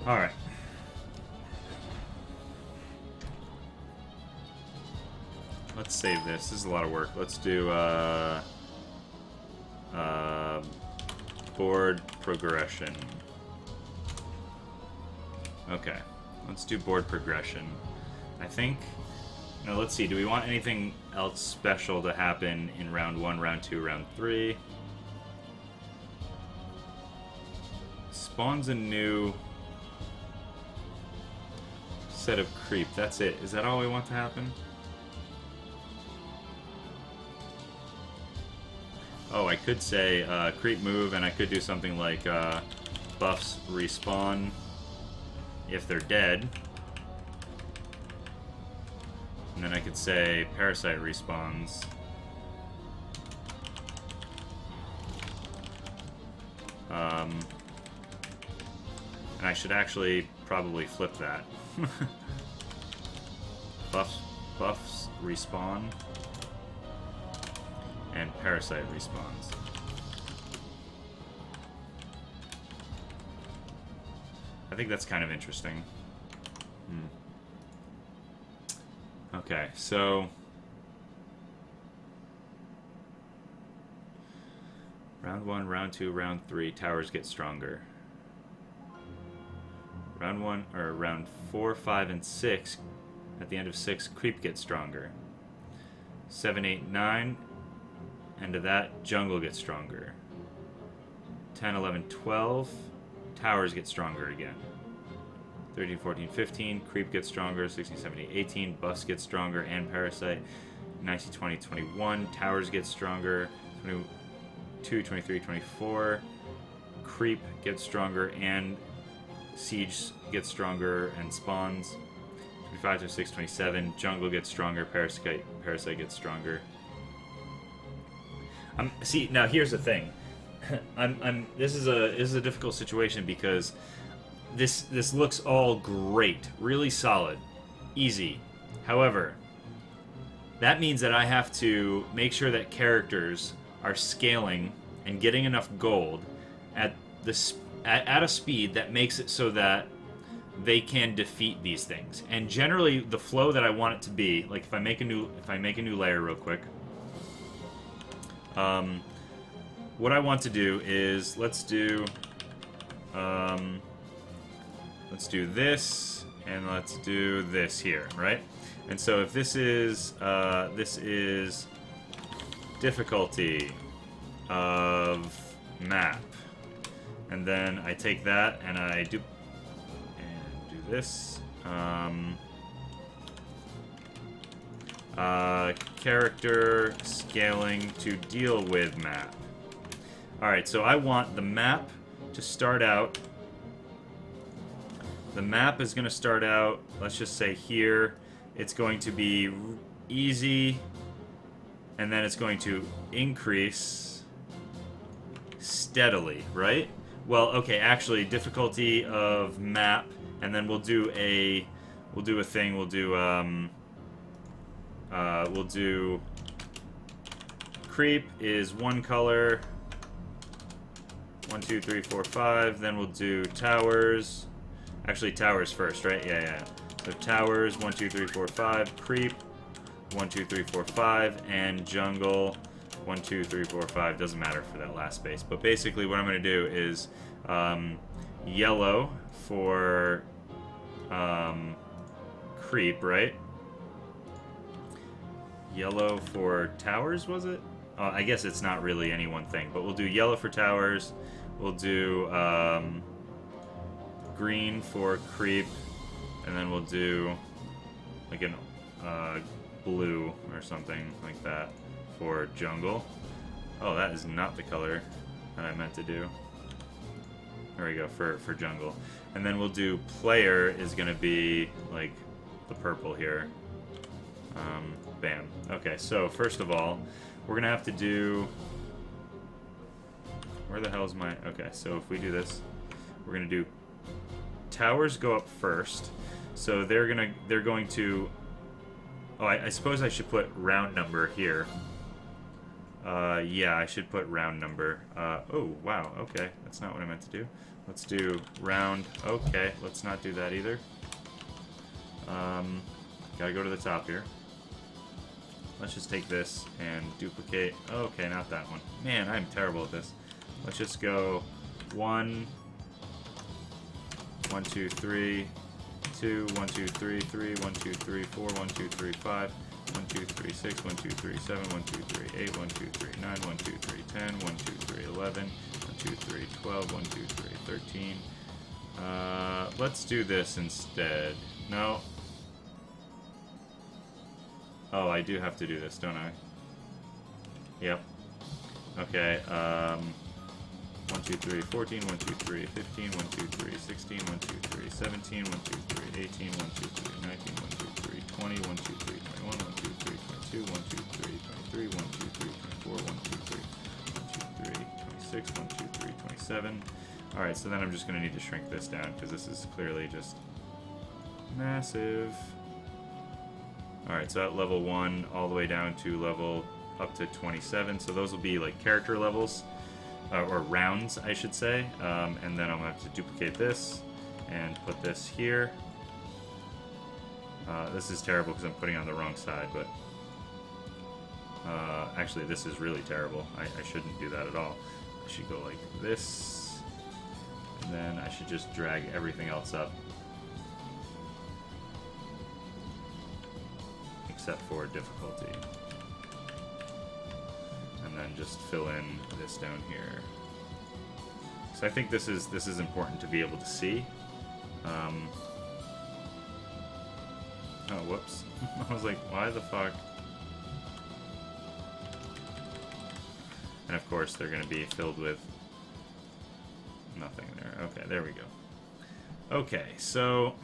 Alright. Let's save this. This is a lot of work. Let's do, board progression. Okay. Let's do board progression. I think... Now, let's see. Do we want anything else special to happen in round 1, round 2, round 3? Spawns a new set of creep. That's it. Is that all we want to happen? Oh, I could say creep move, and I could do something like buffs respawn if they're dead. And then I could say parasite respawns. And I should actually probably flip that. Buffs respawn. And parasite respawns. I think that's kind of interesting. Okay, so... Round 1, round 2, round 3, towers get stronger. Round 1, or round 4, 5, and 6, at the end of 6, creep gets stronger. 7, 8, 9, end of that, jungle gets stronger. 10, 11, 12, towers get stronger again. 13, 14, 15, creep gets stronger. 16, 17, 18, buffs get stronger and parasite. 19, 20, 21, towers get stronger. 22, 23, 24, creep gets stronger and siege gets stronger and spawns. 25, 26, 27, jungle gets stronger, parasite gets stronger. See, now here's the thing. This is a difficult situation because this looks all great, really solid, easy. However, that means that I have to make sure that characters are scaling and getting enough gold at a speed that makes it so that they can defeat these things. And generally, the flow that I want it to be, like if I make a new layer real quick, what I want to do is let's do this and let's do this here, right? And so if this is difficulty of map, and then I take that and I do this. Character scaling to deal with map. Alright, so I want the map to start out. The map is going to start out, let's just say here, it's going to be easy, and then it's going to increase steadily, right? Well, okay, actually, difficulty of map, and then we'll do a thing. We'll do creep is one color. 1, 2, 3, 4, 5. Then we'll do towers. Actually, towers first, right? Yeah. So towers 1, 2, 3, 4, 5. Creep 1, 2, 3, 4, 5, and jungle 1, 2, 3, 4, 5. Doesn't matter for that last space. But basically, what I'm going to do is yellow for creep, right? Yellow for towers, was it? I guess it's not really any one thing, but we'll do yellow for towers. We'll do green for creep, and then we'll do like an blue or something like that for jungle. Oh, that is not the color that I meant to do. There we go, for jungle. And then we'll do player is going to be like the purple here. Bam. Okay, so first of all, we're going to have to do... Where the hell is my... Okay, so if we do this, we're going to do... Towers go up first. So they're going to... Oh, I suppose I should put round number here. Yeah, I should put round number. Oh, wow, okay. That's not what I meant to do. Let's do round. Okay, let's not do that either. Gotta go to the top here. Let's just take this and duplicate. Okay, not that one. Man, I'm terrible at this. Let's just go 1, 1, 2, 3, 2, 1, 2, 3, 3, 1, 2, 3, 4, 1, 2, 3, 5, 1, 2, 3, 6, 1, 2, 3, 7, 1, 2, 3, 8, 1, 2, 3, 9, 1, 2, 3, 10, 1, 2, 3, 11, 1, 2, 3, 12, 1, 2, 3, 13. Let's do this instead. No. Oh, I do have to do this, don't I? Yep. Okay, 1, 2, 3, 14, 1, 2, 3, 15, 1, 2, 3, 16, 1, 2, 3, 17, 1, 2, 3, 18, 1, 2, 3, 19, 1, 2, 3, 20, 1, 2, 3, 21, 1, 2, 3, 22, 1, 2, 3, 23, 1, 2, 3, 24, 1, 2, 3, 1, 2, 3, 26, 1, 2, 3, 27. Alright, so then I'm just going to need to shrink this down because this is clearly just massive. Alright, so at level 1 all the way down to level up to 27. So those will be like character levels, or rounds, I should say. And then I'm going to have to duplicate this and put this here. This is terrible because I'm putting it on the wrong side, but actually this is really terrible. I shouldn't do that at all. I should go like this, and then I should just drag everything else up. Except for difficulty. And then just fill in this down here. So I think this is important to be able to see. Oh, whoops. I was like, why the fuck? And of course they're going to be filled with nothing there. Okay, there we go. Okay, so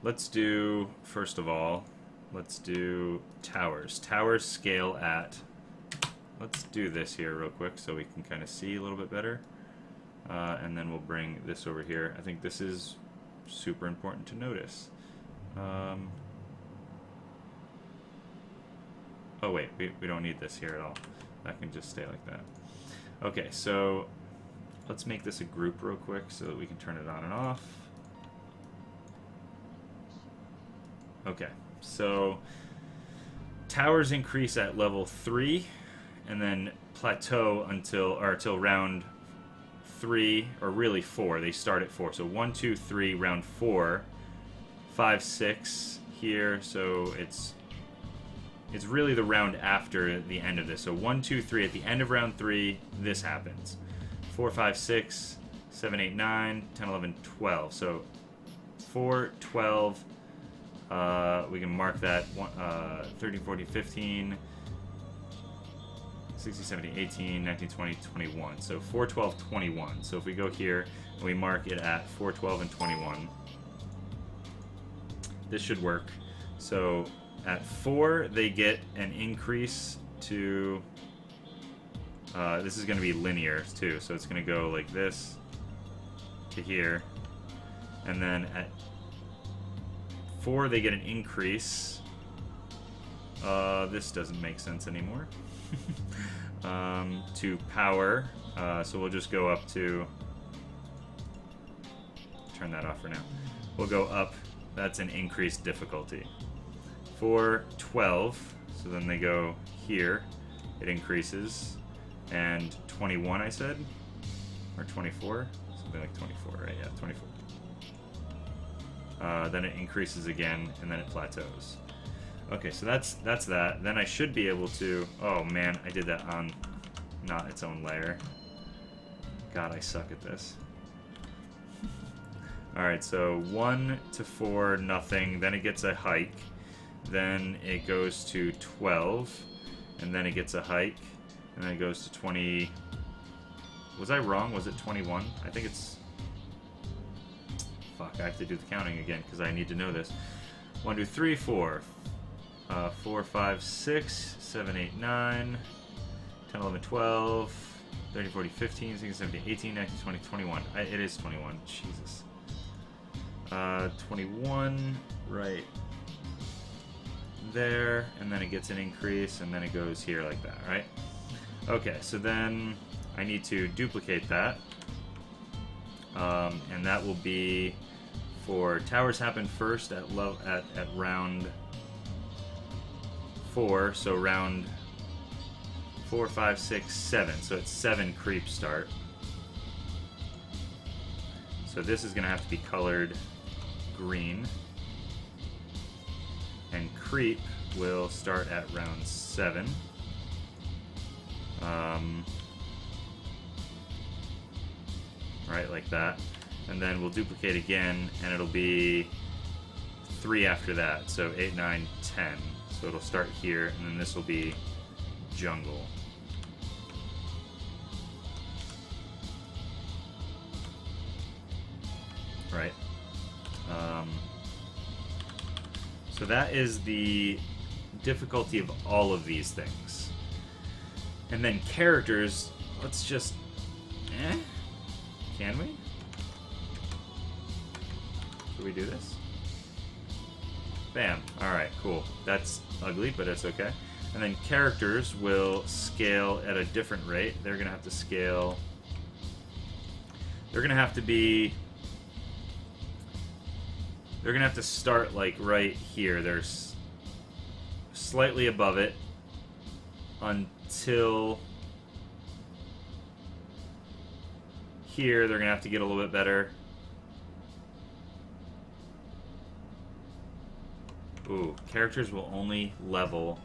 let's do, first of all, let's do towers. Towers scale at, let's do this here real quick so we can kind of see a little bit better. And then we'll bring this over here. I think this is super important to notice. Oh wait, we don't need this here at all. That can just stay like that. Okay, so let's make this a group real quick so that we can turn it on and off. Okay, so towers increase at level 3 and then plateau until round 3, or really 4. They start at 4. So 1, 2, 3, round 4, 5, 6 here. So it's really the round after the end of this. So 1, 2, 3 at the end of round 3, this happens. 4, 5, 6, 7, 8, 9, 10, 11, 12. So 4, 12. We can mark that 13, 14, 15, 16, 17, 18, 19, 20, 21. So 4, 12, 21. So if we go here and we mark it at 4, 12, and 21, this should work. So at 4, they get an increase to, this is going to be linear too, so it's going to go like this to here. And then at 4, they get an increase. This doesn't make sense anymore. To power. So we'll just go up to, turn that off for now. We'll go up. That's an increased difficulty. 4, 12. So then they go here. It increases. And 21, I said? Or 24? Something like 24, right? Yeah, 24. Then it increases again, and then it plateaus. Okay, so that's that. Then I should be able to... Oh, man, I did that on not its own layer. God, I suck at this. Alright, so 1 to 4, nothing. Then it gets a hike. Then it goes to 12. And then it gets a hike. And then it goes to 20... Was I wrong? Was it 21? I think it's... Fuck, I have to do the counting again because I need to know this. 1, 2, 3, 4. 4, 5, 6, 7, 8, 9, 10, 11, 12, 13, 14, 15, 16, 17, 18, 19, 20, 21. It is 21. Jesus. 21 right there, and then it gets an increase, and then it goes here like that, right? Okay, so then I need to duplicate that, and that will be for towers happen first at round 4, so round 4, 5, 6, 7. So it's 7 creeps start. So this is going to have to be colored green. And creep will start at round 7. Right, like that. And then we'll duplicate again, and it'll be 3 after that. So 8, 9, 10. So it'll start here, and then this will be jungle. Right. So that is the difficulty of all of these things. And then characters, let's just... Can we? Can we do this? Bam. Alright, cool. That's ugly, but it's okay. And then characters will scale at a different rate. They're going to have to scale... They're going to have to be... They're going to have to start, like, right here. They're slightly above it until here. They're going to have to get a little bit better. Ooh, characters will only level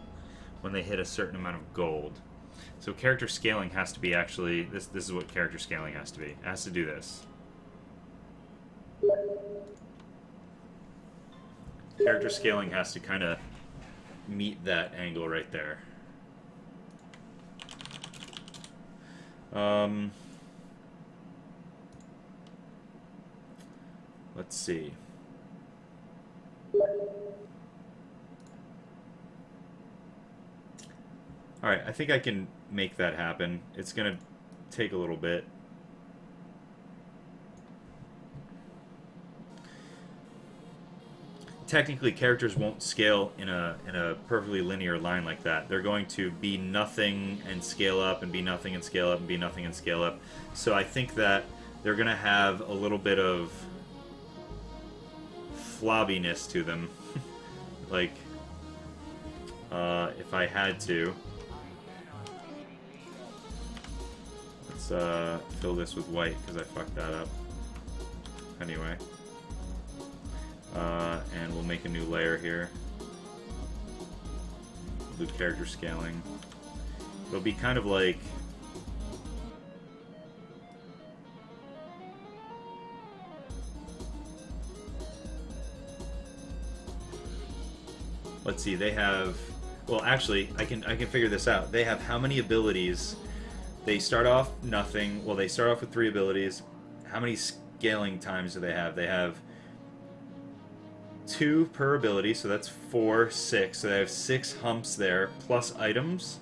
when they hit a certain amount of gold. So character scaling has to be actually... This is what character scaling has to be. It has to do this. Character scaling has to kind of meet that angle right there. Let's see. Alright, I think I can make that happen. It's going to take a little bit. Technically, characters won't scale in a perfectly linear line like that. They're going to be nothing and scale up, and be nothing and scale up, and be nothing and scale up. So I think that they're going to have a little bit of flobbiness to them. Like, if I had to. Let's fill this with white, because I fucked that up. Anyway. And we'll make a new layer here. We'll do character scaling. It'll be kind of like... Let's see, they have... Well, actually, I can figure this out. They have how many abilities? They start off nothing. Well, they start off with 3 abilities. How many scaling times do they have? They have 2 per ability, so that's 4, 6. So they have 6 humps there, plus items.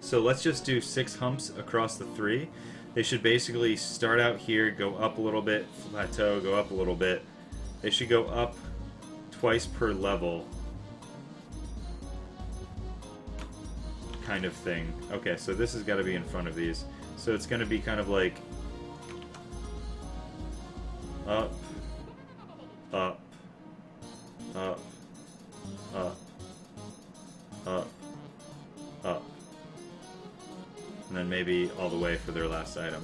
So let's just do 6 humps across the 3. They should basically start out here, go up a little bit, plateau, go up a little bit. They should go up twice per level. Kind of thing. Okay, so this has got to be in front of these. So it's going to be kind of like up, up, up, up, up, up. And then maybe all the way for their last item.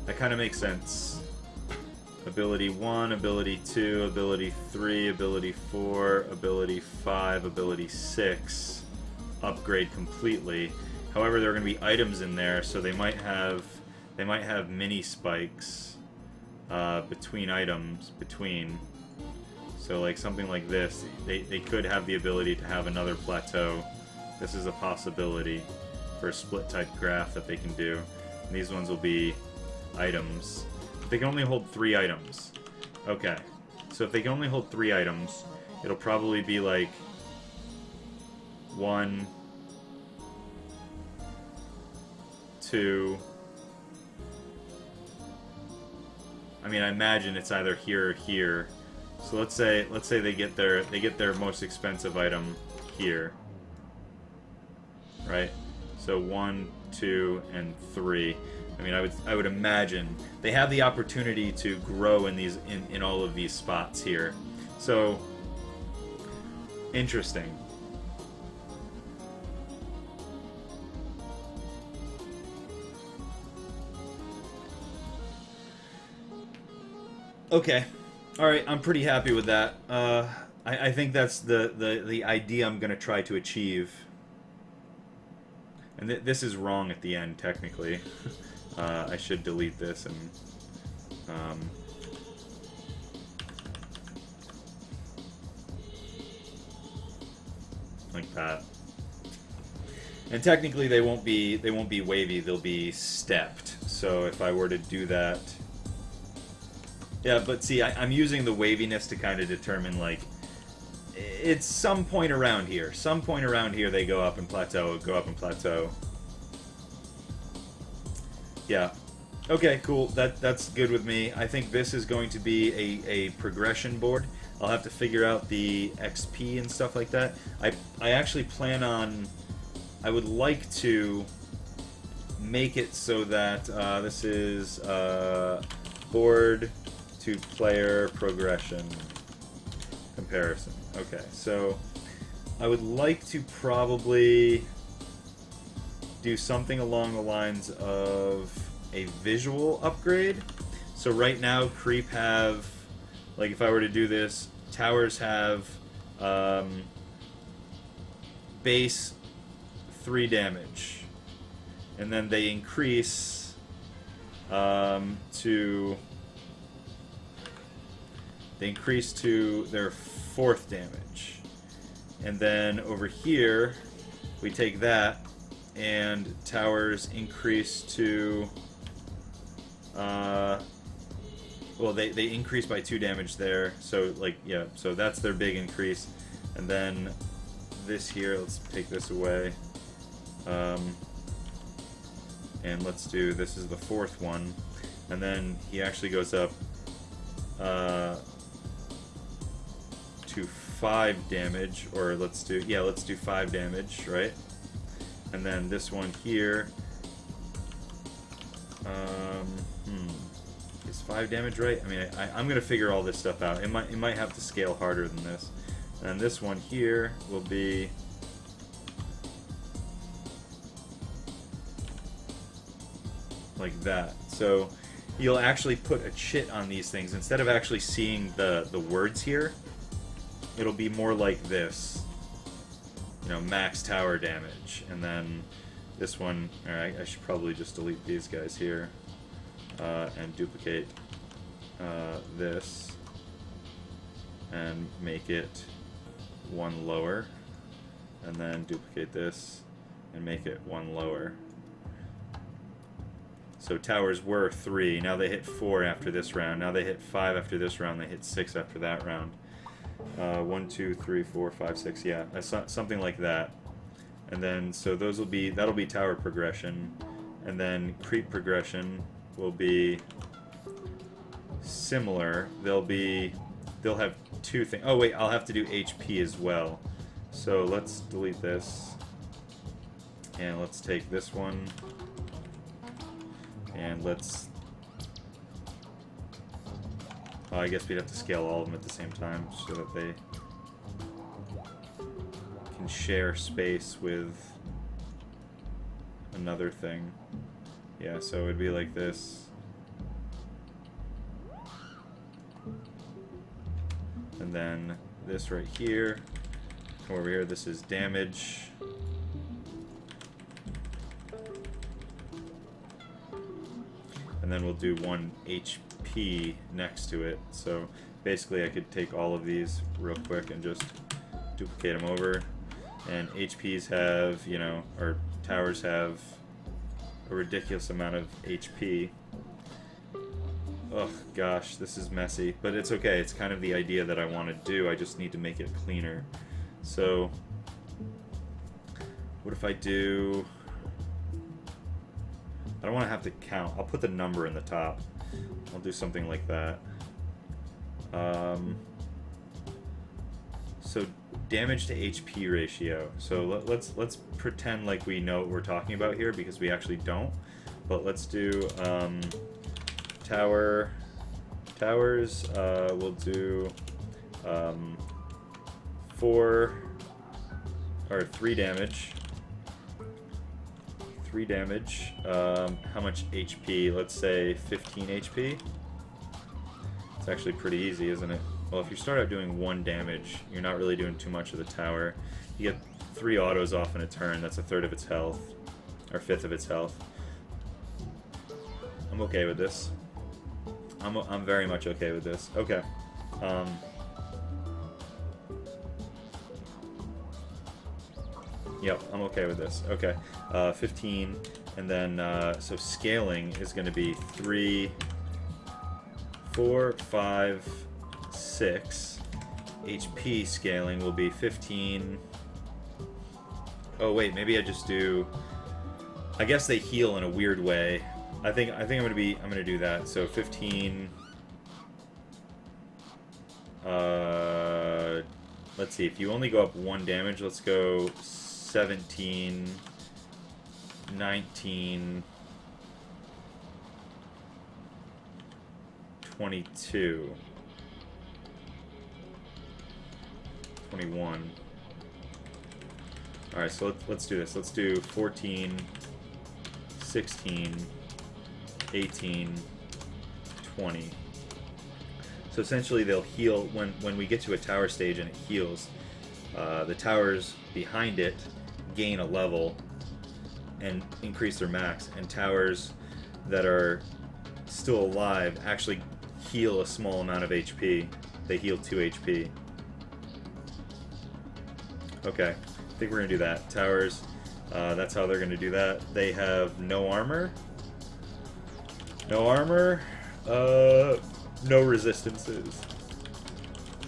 That kind of makes sense. Ability 1, ability 2, ability 3, ability 4, ability 5, ability 6. Upgrade completely. However, there are going to be items in there, so they might have mini spikes between items, so like something like this, they could have the ability to have another plateau. This is a possibility for a split type graph that they can do. And these ones will be items. They can only hold 3 items. Okay, so if they can only hold 3 items, it'll probably be like 1, 2. I mean, I imagine it's either here or here. So let's say they get their most expensive item here, right? So 1, 2, and 3. I mean, I would imagine they have the opportunity to grow in these in all of these spots here. So interesting. Okay. All right, I'm pretty happy with that. I think that's the idea I'm going to try to achieve. And this is wrong at the end, technically. I should delete this and... like that. And technically they won't be wavy, they'll be stepped. So if I were to do that... Yeah, but see, I'm using the waviness to kind of determine, like, it's some point around here. Some point around here they go up and plateau, go up and plateau. Yeah. Okay, cool. That's good with me. I think this is going to be a progression board. I'll have to figure out the XP and stuff like that. I actually plan on... I would like to make it so that this is board to player progression comparison. Okay, so I would like to probably do something along the lines of a visual upgrade. So right now, creep have, like if I were to do this, towers have base 3 damage, and then they increase to their 4th damage. And then over here we take that and towers increase to well, they increase by 2 damage there, so like, yeah, so that's their big increase. And then this here, let's take this away, and let's do, this is the 4th one, and then he actually goes up to 5 damage, or let's do 5 damage, right? And then this one here, is 5 damage right? I mean, I'm gonna figure all this stuff out. It might have to scale harder than this. And this one here will be like that. So you'll actually put a chit on these things instead of actually seeing the words here. It'll be more like this, you know, max tower damage. And then this one, alright, I should probably just delete these guys here and duplicate this and make it 1 lower, and then duplicate this and make it 1 lower. So towers were 3, now they hit 4 after this round, now they hit 5 after this round, they hit 6 after that round. 1, 2, 3, 4, 5, 6, yeah, something like that. And then, so those will be, that'll be tower progression, and then creep progression will be similar. They'll have 2 things. Oh wait, I'll have to do HP as well. So let's delete this, and let's take this one, and let's, oh, I guess we'd have to scale all of them at the same time so that they can share space with another thing. Yeah, so it'd be like this. And then this right here, come over here, this is damage. And then we'll do 1 HP next to it. So basically I could take all of these real quick and just duplicate them over. And HPs have, you know, or towers have a ridiculous amount of HP. Oh gosh, this is messy, but it's okay. It's kind of the idea that I want to do. I just need to make it cleaner. So what if I do, I don't want to have to count. I'll put the number in the top. I'll do something like that. So damage to HP ratio. So let's pretend like we know what we're talking about here because we actually don't. But let's do towers. We'll do 3 damage. 3 damage. How much HP? Let's say 15 HP. It's actually pretty easy, isn't it? Well, if you start out doing 1 damage, you're not really doing too much of the tower. You get 3 autos off in a turn. That's a third of its health, or fifth of its health. I'm okay with this. I'm very much okay with this. Okay. Yep, I'm okay with this. Okay. 15, and then so scaling is going to be 3, 4, 5, 6. HP scaling will be 15. Oh wait, maybe I just do. I guess they heal in a weird way. I think I'm gonna do that. So 15. Let's see. If you only go up 1 damage, let's go 17, 19, 22, 21. Alright, so let's do this. Let's do 14, 16, 18, 20. So essentially they'll heal when we get to a tower stage and it heals. The towers behind it gain a level and increase their max, and towers that are still alive actually heal a small amount of HP. They heal 2 HP. Okay, I think we're gonna do that. Towers, that's how they're gonna do that. They have no armor. No armor, no resistances.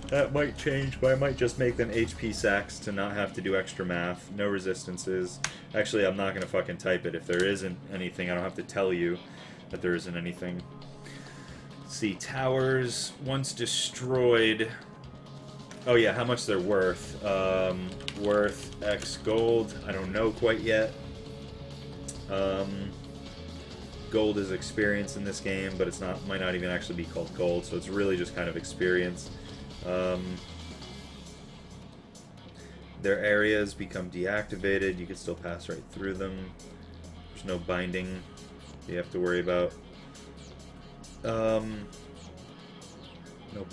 That might change, but I might just make them HP sacks to not have to do extra math. No resistances. Actually, I'm not gonna fucking type it. If there isn't anything, I don't have to tell you that there isn't anything. Let's see, towers, once destroyed. Oh yeah, how much they're worth. Worth X gold. I don't know quite yet. Gold is experience in this game, but it's not. Might not even actually be called gold, so it's really just kind of experience. Their areas become deactivated. You can still pass right through them. There's no binding you have to worry about. No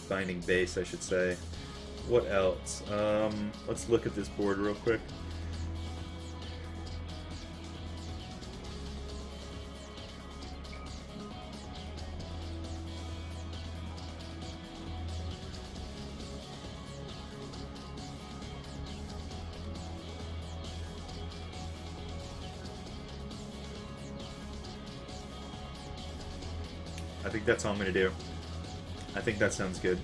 binding base, I should say. What else? Let's look at this board real quick. I think that's all I'm going to do. I think that sounds good.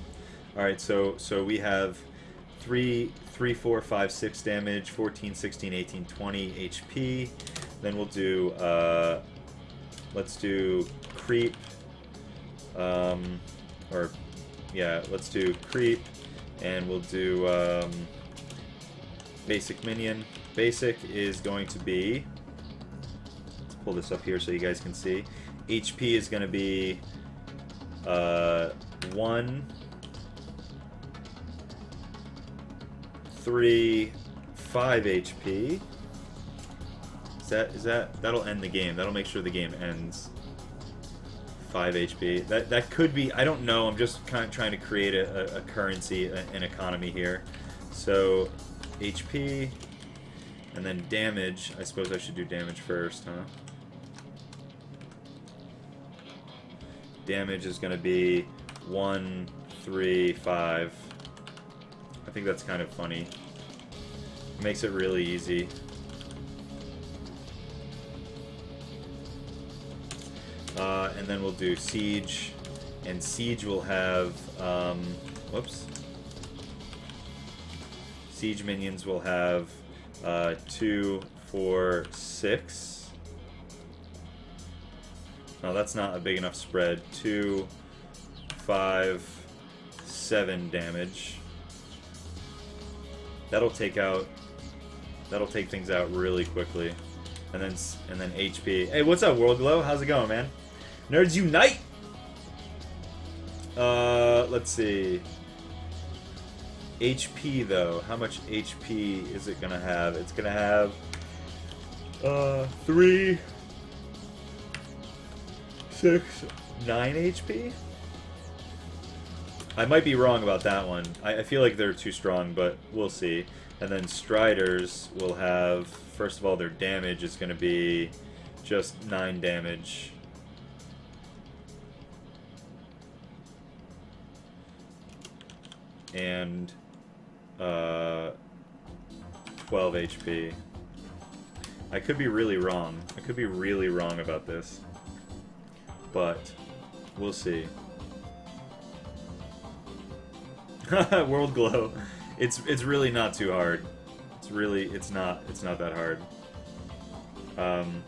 Alright, so we have 3, 4, 5, 6 damage, 14, 16, 18, 20 HP. Then we'll do, let's do creep. Let's do creep. And we'll do basic minion. Basic is going to be, let's pull this up here so you guys can see. HP is going to be 1, 3, 5 HP. Is that that'll end the game. That'll make sure the game ends. 5 HP. That could be. I don't know. I'm just kind of trying to create a currency, an economy here. So HP, and then damage. I suppose I should do damage first, huh? Damage is going to be 1, 3, 5. I think that's kind of funny. It makes it really easy. And then we'll do siege, and siege will have, siege minions will have 2, 4, 6. No, that's not a big enough spread. 2, 5, 7 damage. That'll take things out really quickly. And then HP. Hey, what's up, World Glow? How's it going, man? Nerds unite! Let's see. HP though. How much HP is it gonna have? It's gonna have 3, 6, 9 HP? I might be wrong about that one. I feel like they're too strong, but we'll see. And then Striders will have, first of all, their damage is going to be just 9 damage. And 12 HP. I could be really wrong. I could be really wrong about this. But we'll see. World Glow. It's really not too hard. It's not that hard. I'm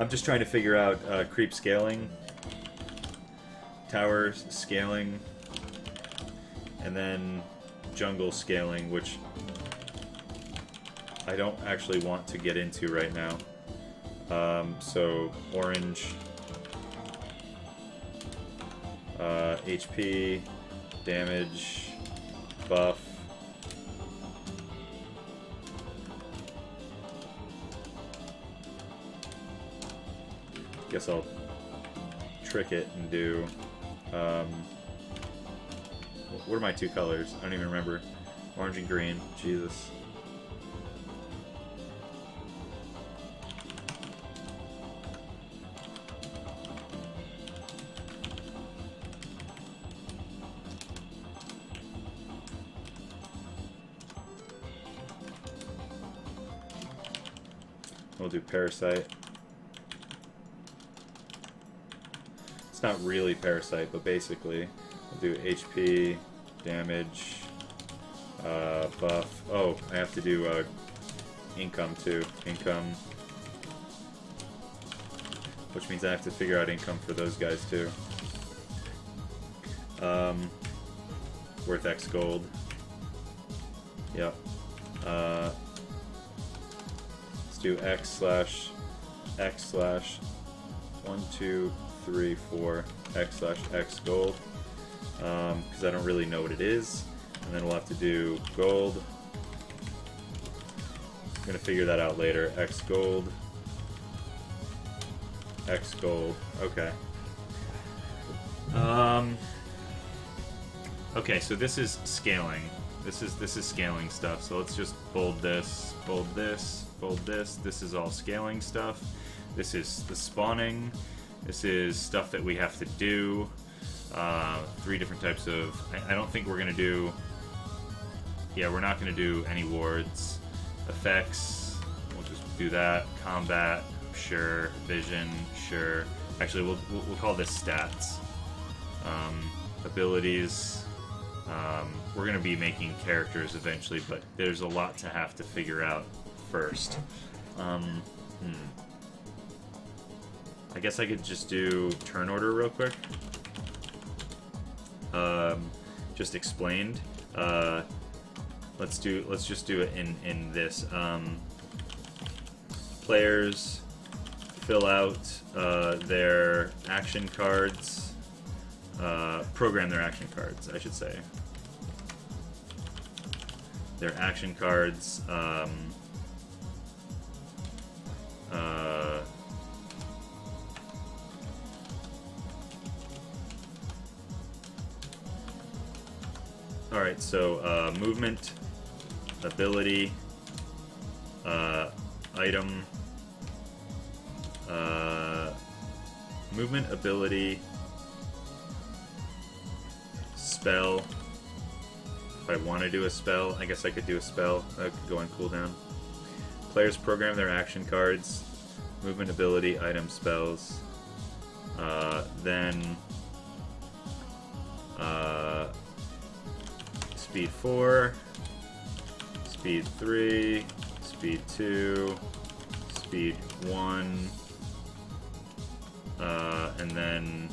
just trying to figure out creep scaling, tower scaling, and then jungle scaling, which I don't actually want to get into right now. So orange, HP, damage, buff. Guess I'll trick it and do. What are my 2 colors? I don't even remember. Orange and green. Jesus. We'll do Parasite. It's not really Parasite, but basically we'll do HP, damage, buff. Oh, I have to do income too. Income. Which means I have to figure out income for those guys too. Worth X gold. Yep. Let's do X/X/1, 2, 3, 4 X/X gold, because I don't really know what it is, and then we'll have to do gold. I'm gonna figure that out later. X gold, X gold. Okay. Okay, so this is scaling. This is scaling stuff. So let's just bold this, bold this, bold this. This is all scaling stuff. This is the spawning. This is stuff that we have to do. 3 different types of... I don't think we're going to do... Yeah, we're not going to do any wards. Effects, we'll just do that. Combat, sure. Vision, sure. Actually, we'll call this stats. Abilities. We're going to be making characters eventually, but there's a lot to have to figure out first. I guess I could just do turn order real quick. Just explained. Let's just do it in this. Players fill out their action cards. Program their action cards, I should say. Their action cards. Alright, so movement, ability, item, movement, ability, spell. If I want to do a spell, I guess I could do a spell. That could go on cooldown. Players program their action cards, movement, ability, item, spells. Then speed 4, speed 3, speed 2, speed 1, and then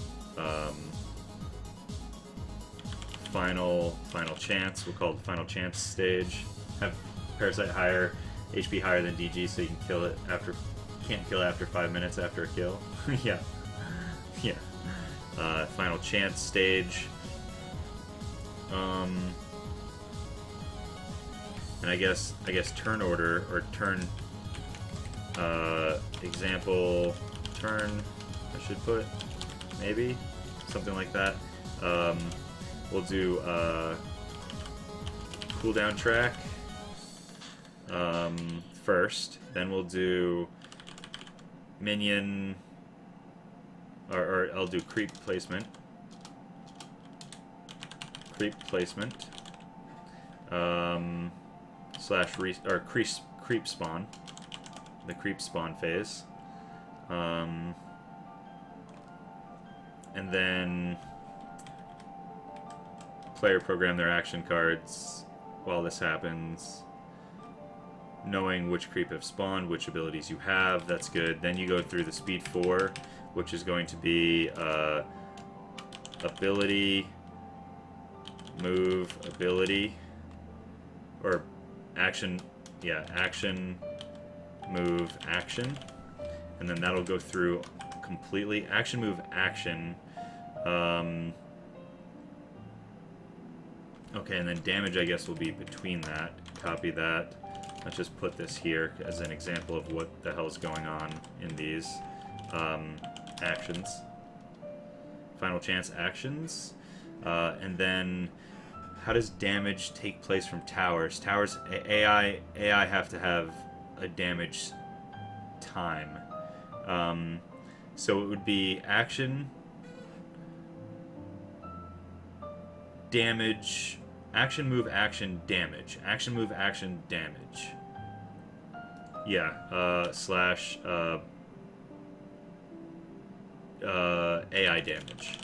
final chance. We'll call it the final chance stage. have Parasite higher, HP higher than DG, so you can kill it after, can't kill it after 5 minutes after a kill. Yeah, yeah. Final chance stage. And I guess turn order or turn example turn. I should put maybe something like that. We'll do cooldown track first, then we'll do minion, or I'll do creep placement. Slash creep spawn, the creep spawn phase, and then player program their action cards while this happens, knowing which creep have spawned, which abilities you have. That's good. Then you go through the speed 4, which is going to be ability, move, ability, or action, yeah, action, move, action, and then that'll go through completely. Action, move, action. Okay, and then damage, I guess, will be between that. Copy that. Let's just put this here as an example of what the hell's going on in these actions. Final chance actions. And then how does damage take place from towers? Towers, AI have to have a damage time. So it would be action, damage, action, move, action, damage. Action, move, action, damage. Yeah, slash AI damage.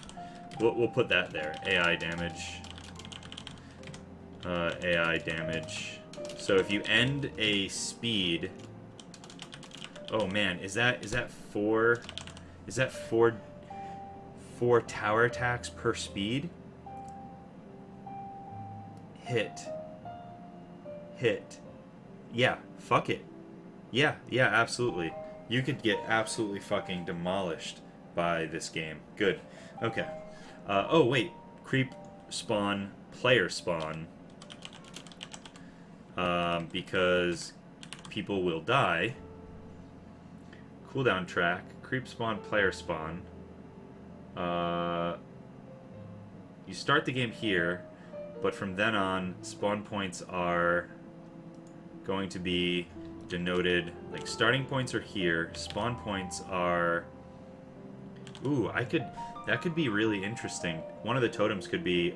We'll put that there. AI damage. AI damage. So if you end a speed, oh man, is that four tower attacks per speed? Hit. Yeah, fuck it. Yeah, absolutely. You could get absolutely fucking demolished by this game. Good. Okay. Oh wait, creep spawn, player spawn. Because people will die. Cooldown track, creep spawn, player spawn. You start the game here, but from then on, spawn points are going to be denoted, like starting points are here, spawn points are... Ooh, that could be really interesting. One of the totems could be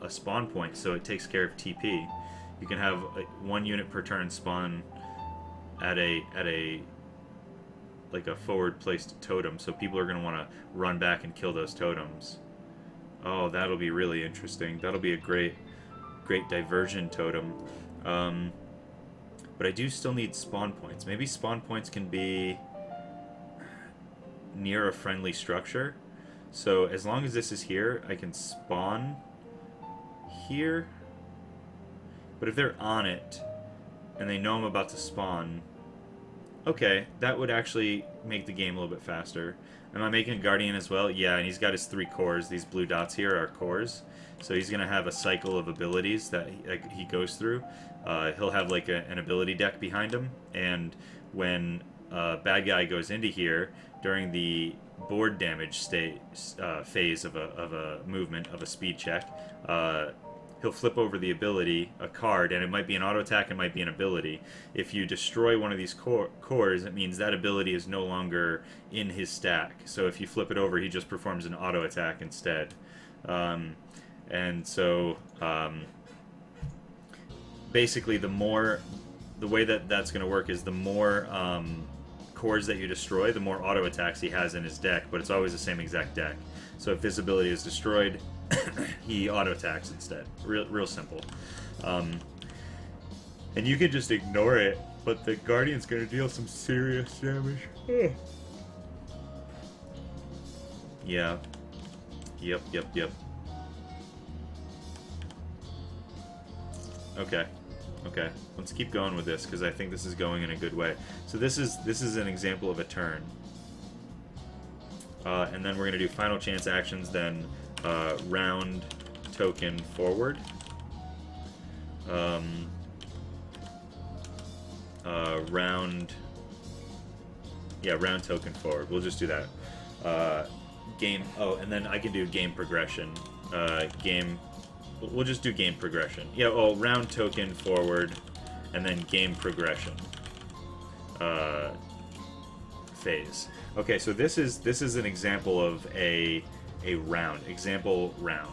a spawn point, so it takes care of TP. You can have one unit per turn spawn at a like a forward placed totem, so people are going to want to run back and kill those totems. Oh, that'll be really interesting. That'll be a great diversion totem. But I do still need spawn points. Maybe spawn points can be near a friendly structure. So as long as this is here, I can spawn here. But if they're on it, and they know I'm about to spawn, okay, that would actually make the game a little bit faster. Am I making a Guardian as well? Yeah, and he's got his 3 cores. These blue dots here are cores. So he's going to have a cycle of abilities that he goes through. He'll have like an ability deck behind him, and when a bad guy goes into here, during the board damage phase of a movement, of a speed check, he'll flip over the ability, a card, and it might be an auto attack, it might be an ability. If you destroy one of these cores, it means that ability is no longer in his stack. So if you flip it over, he just performs an auto attack instead. And so basically the way that that's going to work is the more cores that you destroy, the more auto attacks he has in his deck, but it's always the same exact deck. So if this ability is destroyed, he auto attacks instead. Real simple. And you can just ignore it, but the Guardian's gonna deal some serious damage. Yeah. Yep. Okay. Okay, let's keep going with this because I think this is going in a good way. So this is an example of a turn. And then we're going to do final chance actions, then round token forward. Round token forward. We'll just do that. Game. Oh, and then I can do game progression. We'll just do game progression. Yeah. Oh, round token forward, and then game progression. Phase. Okay, so this is an example of a round. Example round.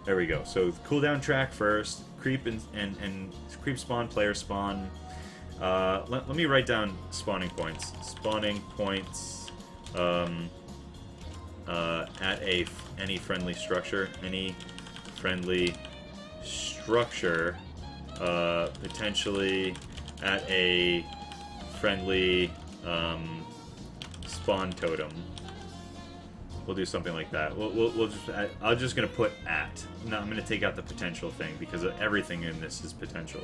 There we go. So cooldown track first. Creep and creep spawn, player spawn. Let me write down spawning points. Spawning points at any friendly structure. Any friendly structure, potentially at a friendly spawn totem. We'll do something like that. I'm just gonna put at. No, I'm gonna take out the potential thing because everything in this is potential.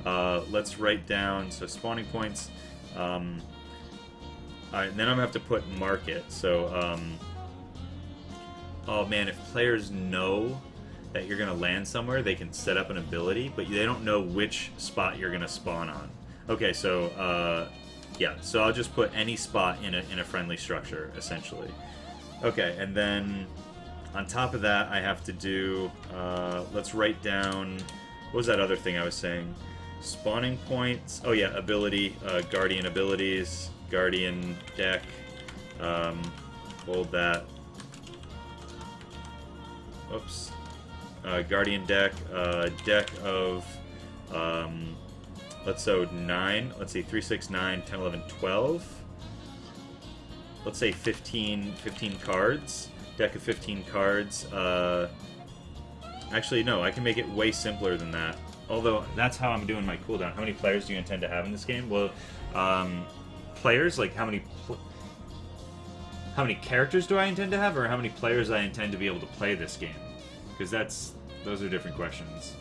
Let's write down spawning points. All right, and then I'm gonna have to put market. So, oh man, if players know that you're gonna land somewhere, they can set up an ability, but they don't know which spot you're gonna spawn on. Okay, so yeah, so I'll just put any spot in a friendly structure essentially. Okay, and then on top of that, I have to do. Let's write down. What was that other thing I was saying? Spawning points. Oh yeah, ability, guardian abilities, guardian deck. Hold that. Oops. Guardian deck. Deck of. Let's say 9. Let's see, 3, 6, 9, 10, 11, 12. Let's say 15 cards. Deck of 15 cards. Actually, no, I can make it way simpler than that. Although, that's how I'm doing my cooldown. How many players do you intend to have in this game? Well, players, like how many characters do I intend to have, or how many players I intend to be able to play this game? Because those are different questions.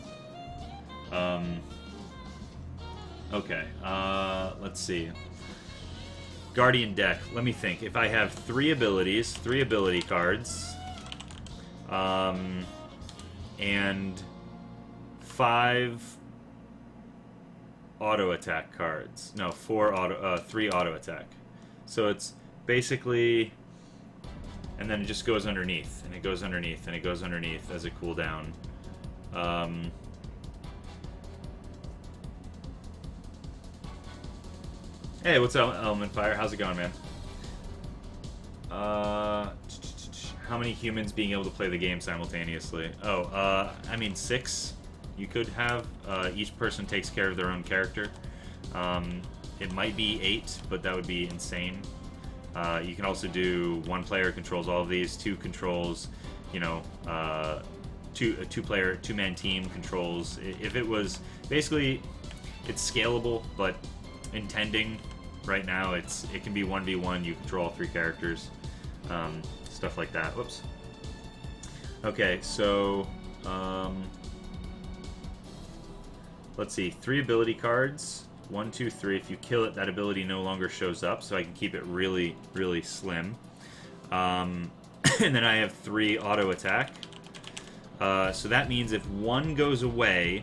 Okay, let's see. Guardian deck. Let me think. If I have 3 abilities, 3 ability cards, and 5 auto attack cards. No, 3 auto attack. So it's basically, and then it just goes underneath, and it goes underneath, and it goes underneath as a cooldown. Hey, what's up, Element Fire? How's it going, man? How many humans being able to play the game simultaneously? Oh, I mean 6. You could have, each person takes care of their own character. It might be 8, but that would be insane. You can also do 1 player controls all of these, 2 controls, you know, a 2-man team controls. If it was, basically, it's scalable, but intending right now it can be 1v1. You control all 3 characters, stuff like that. Whoops. Okay, so let's see, 3 ability cards. 1, 2, 3. If you kill it, that ability no longer shows up, so I can keep it really, really slim. And then I have 3 auto attack. So that means if 1 goes away,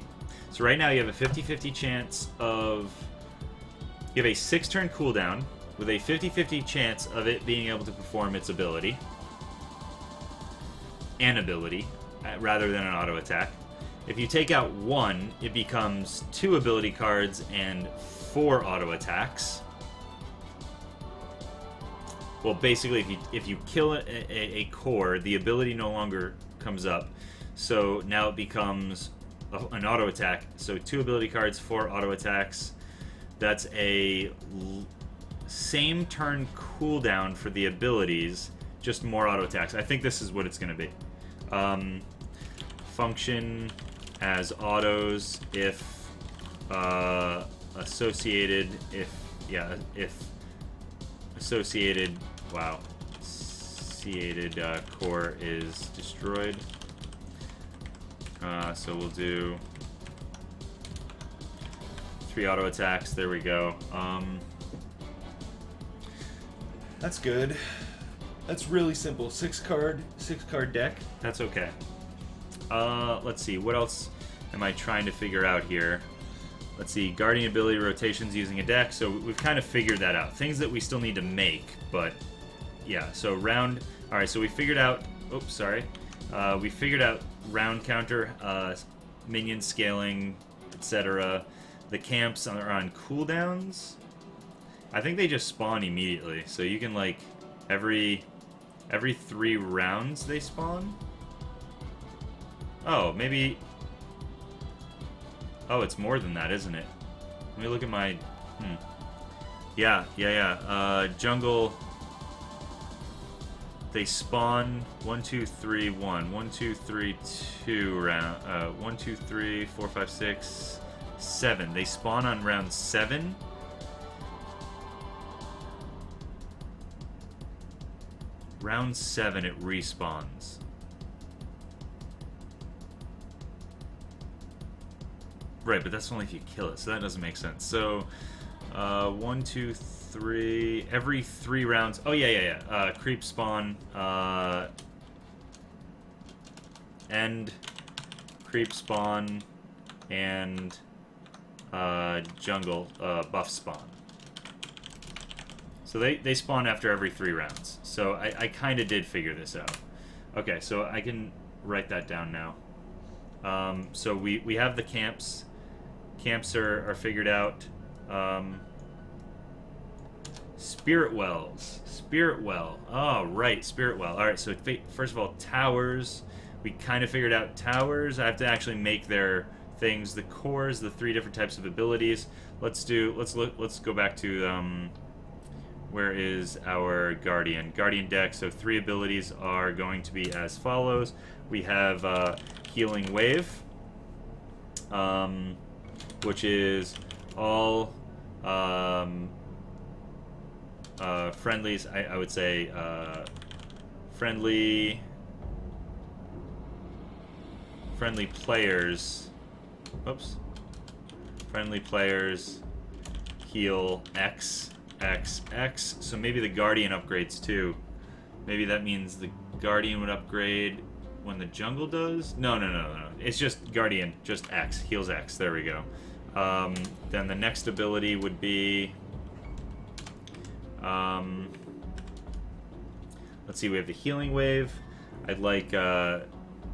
so right now you have a 50-50 chance of. You have a 6-turn cooldown with a 50-50 chance of it being able to perform its ability. An ability, rather than an auto attack. If you take out 1, it becomes 2 ability cards and 4 auto attacks. Well, basically, if you kill a core, the ability no longer comes up. So now it becomes an auto attack. So 2 ability cards, 4 auto attacks. That's a same turn cooldown for the abilities, just more auto attacks. I think this is what it's going to be. Function as autos if associated core is destroyed. So we'll do 3 auto attacks. There we go. That's good. That's really simple. 6-card deck. That's okay. Let's see. What else am I trying to figure out here? Let's see. Guardian ability rotations using a deck. So we've kind of figured that out. Things that we still need to make, but yeah. So round. All right. So we figured out. Oops, sorry. We figured out round counter, minion scaling, etc. The camps are on cooldowns. I think they just spawn immediately. So you can like every 3 rounds they spawn. Oh, maybe. Oh, it's more than that, isn't it? Let me look at my. Yeah. Jungle. They spawn 1, 2, 3, 1, 1, 2, 3, 2 round. 1, 2, 3, 4, 5, 6, 7. They spawn on round 7. Round 7, it respawns. Right, but that's only if you kill it, so that doesn't make sense. So, 1, 2, 3. Every 3 rounds. Oh yeah. Creep spawn. End. Creep spawn, and jungle buff spawn. So they spawn after every 3 rounds. So I kind of did figure this out. Okay, so I can write that down now. So we have the camps. Camps are figured out. Spirit Wells. Spirit Well. Oh, right, Spirit Well. All right, so first of all, towers. We kind of figured out towers. I have to actually make their things. The cores, the 3 different types of abilities. Let's go back to where is our Guardian? Guardian deck. So 3 abilities are going to be as follows. We have Healing Wave, which is all friendlies. I would say friendly players. Oops. Friendly players heal X. So maybe the Guardian upgrades too. Maybe that means the Guardian would upgrade when the jungle does? No. It's just Guardian, just X. Heals X. There we go. Then the next ability would be... let's see, we have the Healing Wave. I'd like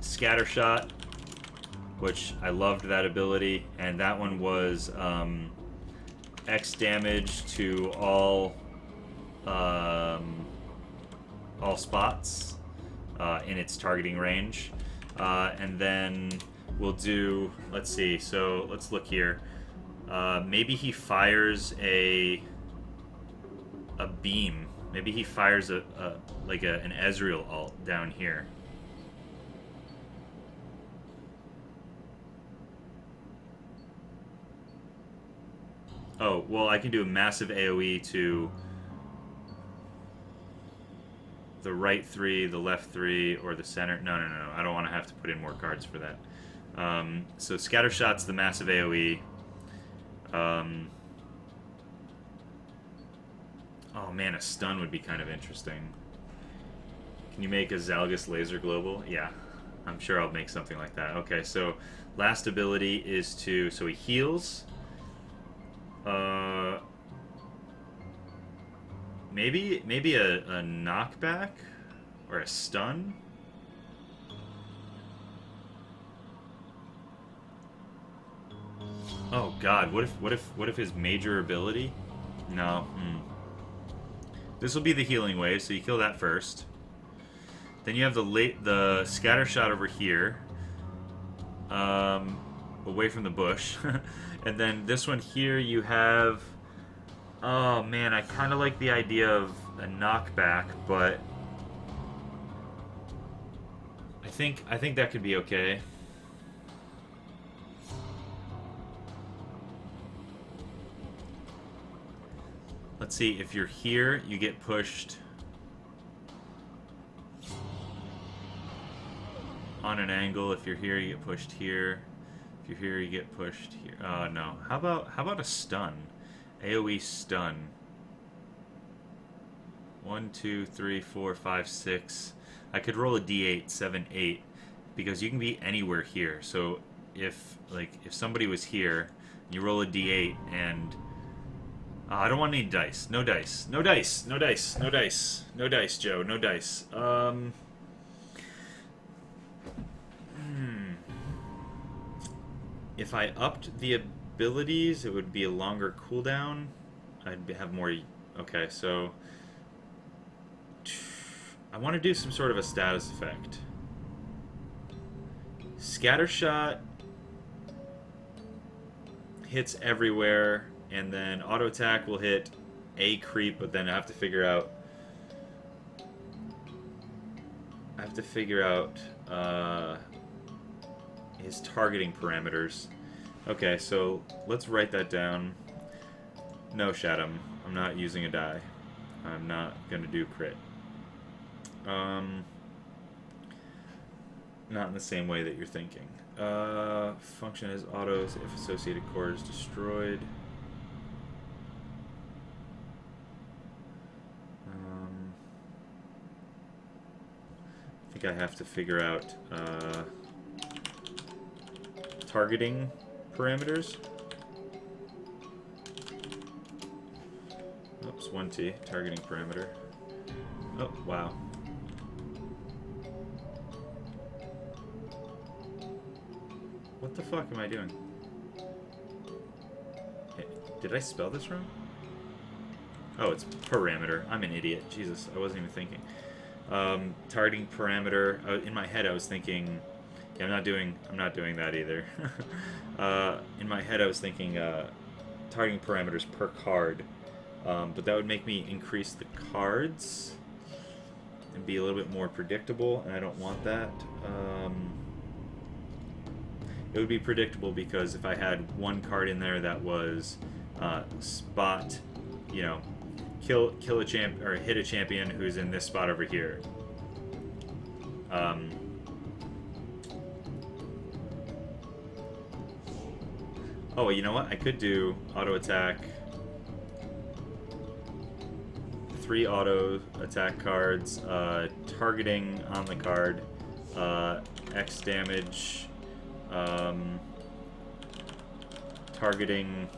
Scatter Shot, which I loved that ability. And that one was... X damage to all spots in its targeting range, and then we'll do. Let's see. So let's look here. Maybe he fires a beam. Maybe he fires an Ezreal ult down here. Oh, well, I can do a massive AoE to the right 3, the left 3, or the center. No. I don't want to have to put in more cards for that. So Scatter Shot's the massive AoE. Oh, man, a stun would be kind of interesting. Can you make a Zalgus Laser Global? Yeah, I'm sure I'll make something like that. Okay, so last ability is to... So he heals... maybe a knockback or a stun. Oh God, what if his major ability? No. This will be the Healing Wave, so you kill that first. Then you have the Scatter Shot over here, away from the bush. And then this one here, you have... Oh, man, I kind of like the idea of a knockback, but... I think that could be okay. Let's see, if you're here, you get pushed... on an angle. If you're here, you get pushed here. If you're here, you get pushed here. Oh no. How about a stun? AoE stun. 1, 2, 3, 4, 5, 6. I could roll a d8, 7, 8, because you can be anywhere here. So if somebody was here, you roll a d8 and I don't want any dice. No dice. No dice. No dice. No dice. No dice, Joe. No dice. If I upped the abilities, it would be a longer cooldown. I'd have more. Okay, so I want to do some sort of a status effect. Scattershot hits everywhere, and then auto attack will hit a creep, but then I have to figure out. His targeting parameters. Okay, so let's write that down. No, Shaddam, I'm not using a die. I'm not gonna do crit. Not in the same way that you're thinking. Function as autos if associated core is destroyed. I think I have to figure out targeting parameters. Oops, 1T, targeting parameter. Oh, wow. What the fuck am I doing? Hey, did I spell this wrong? Oh, it's parameter. I'm an idiot. Jesus, I wasn't even thinking. Targeting parameter. In my head, I was thinking. Yeah, I'm not doing that either. In my head, I was thinking targeting parameters per card, but that would make me increase the cards and be a little bit more predictable, and I don't want that. It would be predictable because if I had one card in there that was spot, you know, kill a champ or hit a champion who's in this spot over here. Oh, you know what? I could do auto attack. 3 auto attack cards, targeting on the card, X damage. Targeting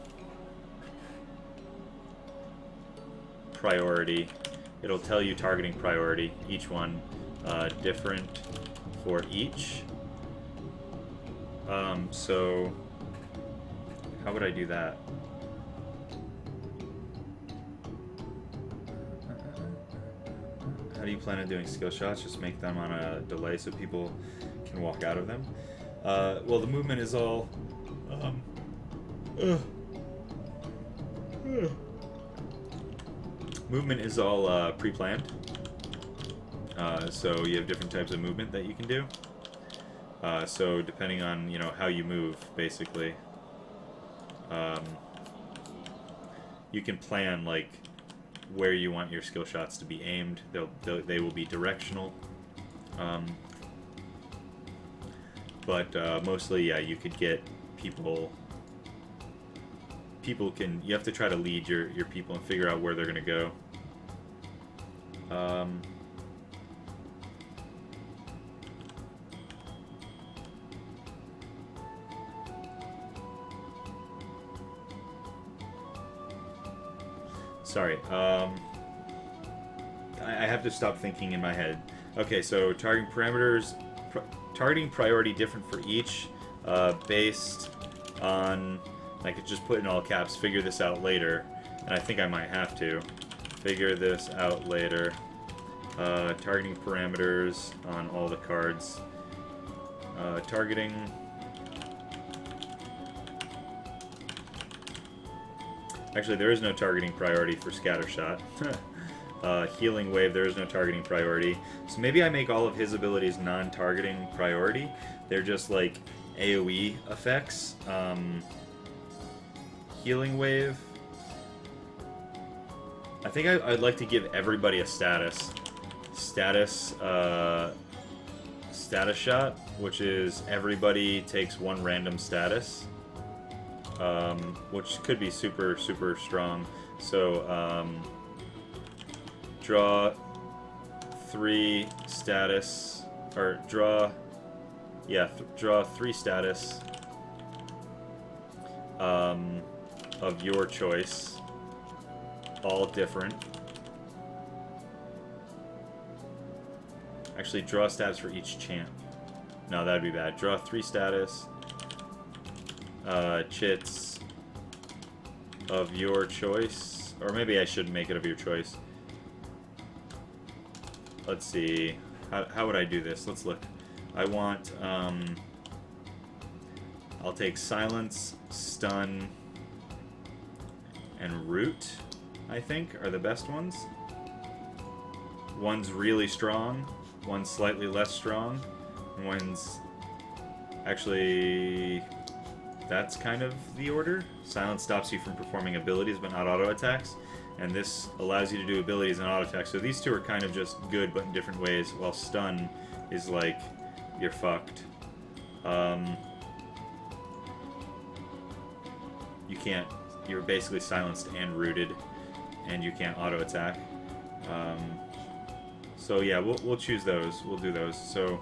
priority. It'll tell you targeting priority. Each one different for each. So how would I do that? How do you plan on doing skill shots? Just make them on a delay so people can walk out of them. Well, the movement is all. Movement is all pre-planned. So you have different types of movement that you can do. So depending on how you move, basically, you can plan like where you want your skill shots to be aimed. They will be directional. But mostly, yeah, you could get people. You have to try to lead your people and figure out where they're gonna go. Sorry. I have to stop thinking in my head. Okay, so targeting parameters. Targeting priority different for each, based on, I could just put in all caps, figure this out later, and I think I might have to. Figure this out later. Targeting parameters on all the cards. Targeting... Actually, there is no targeting priority for Scattershot. Healing Wave, there is no targeting priority. So maybe I make all of his abilities non-targeting priority. They're just like AoE effects. Healing Wave. I think I'd like to give everybody a status. Status status shot, which is everybody takes one random status, which could be super, super strong. So, draw 3 status, or draw 3 status of your choice, all different. Actually, draw status for each champ. No, that'd be bad. Draw 3 status. Chits of your choice. Or maybe I shouldn't make it of your choice. Let's see. How would I do this? Let's look. I want... I'll take Silence, Stun, and Root, I think, are the best ones. One's really strong. One's slightly less strong, and one's actually, that's kind of the order. Silence stops you from performing abilities but not auto attacks, and this allows you to do abilities and auto attacks. So these two are kind of just good but in different ways, while stun is like, you're fucked. You can't, you're basically silenced and rooted, and you can't auto attack. So yeah, we'll choose those. We'll do those. So,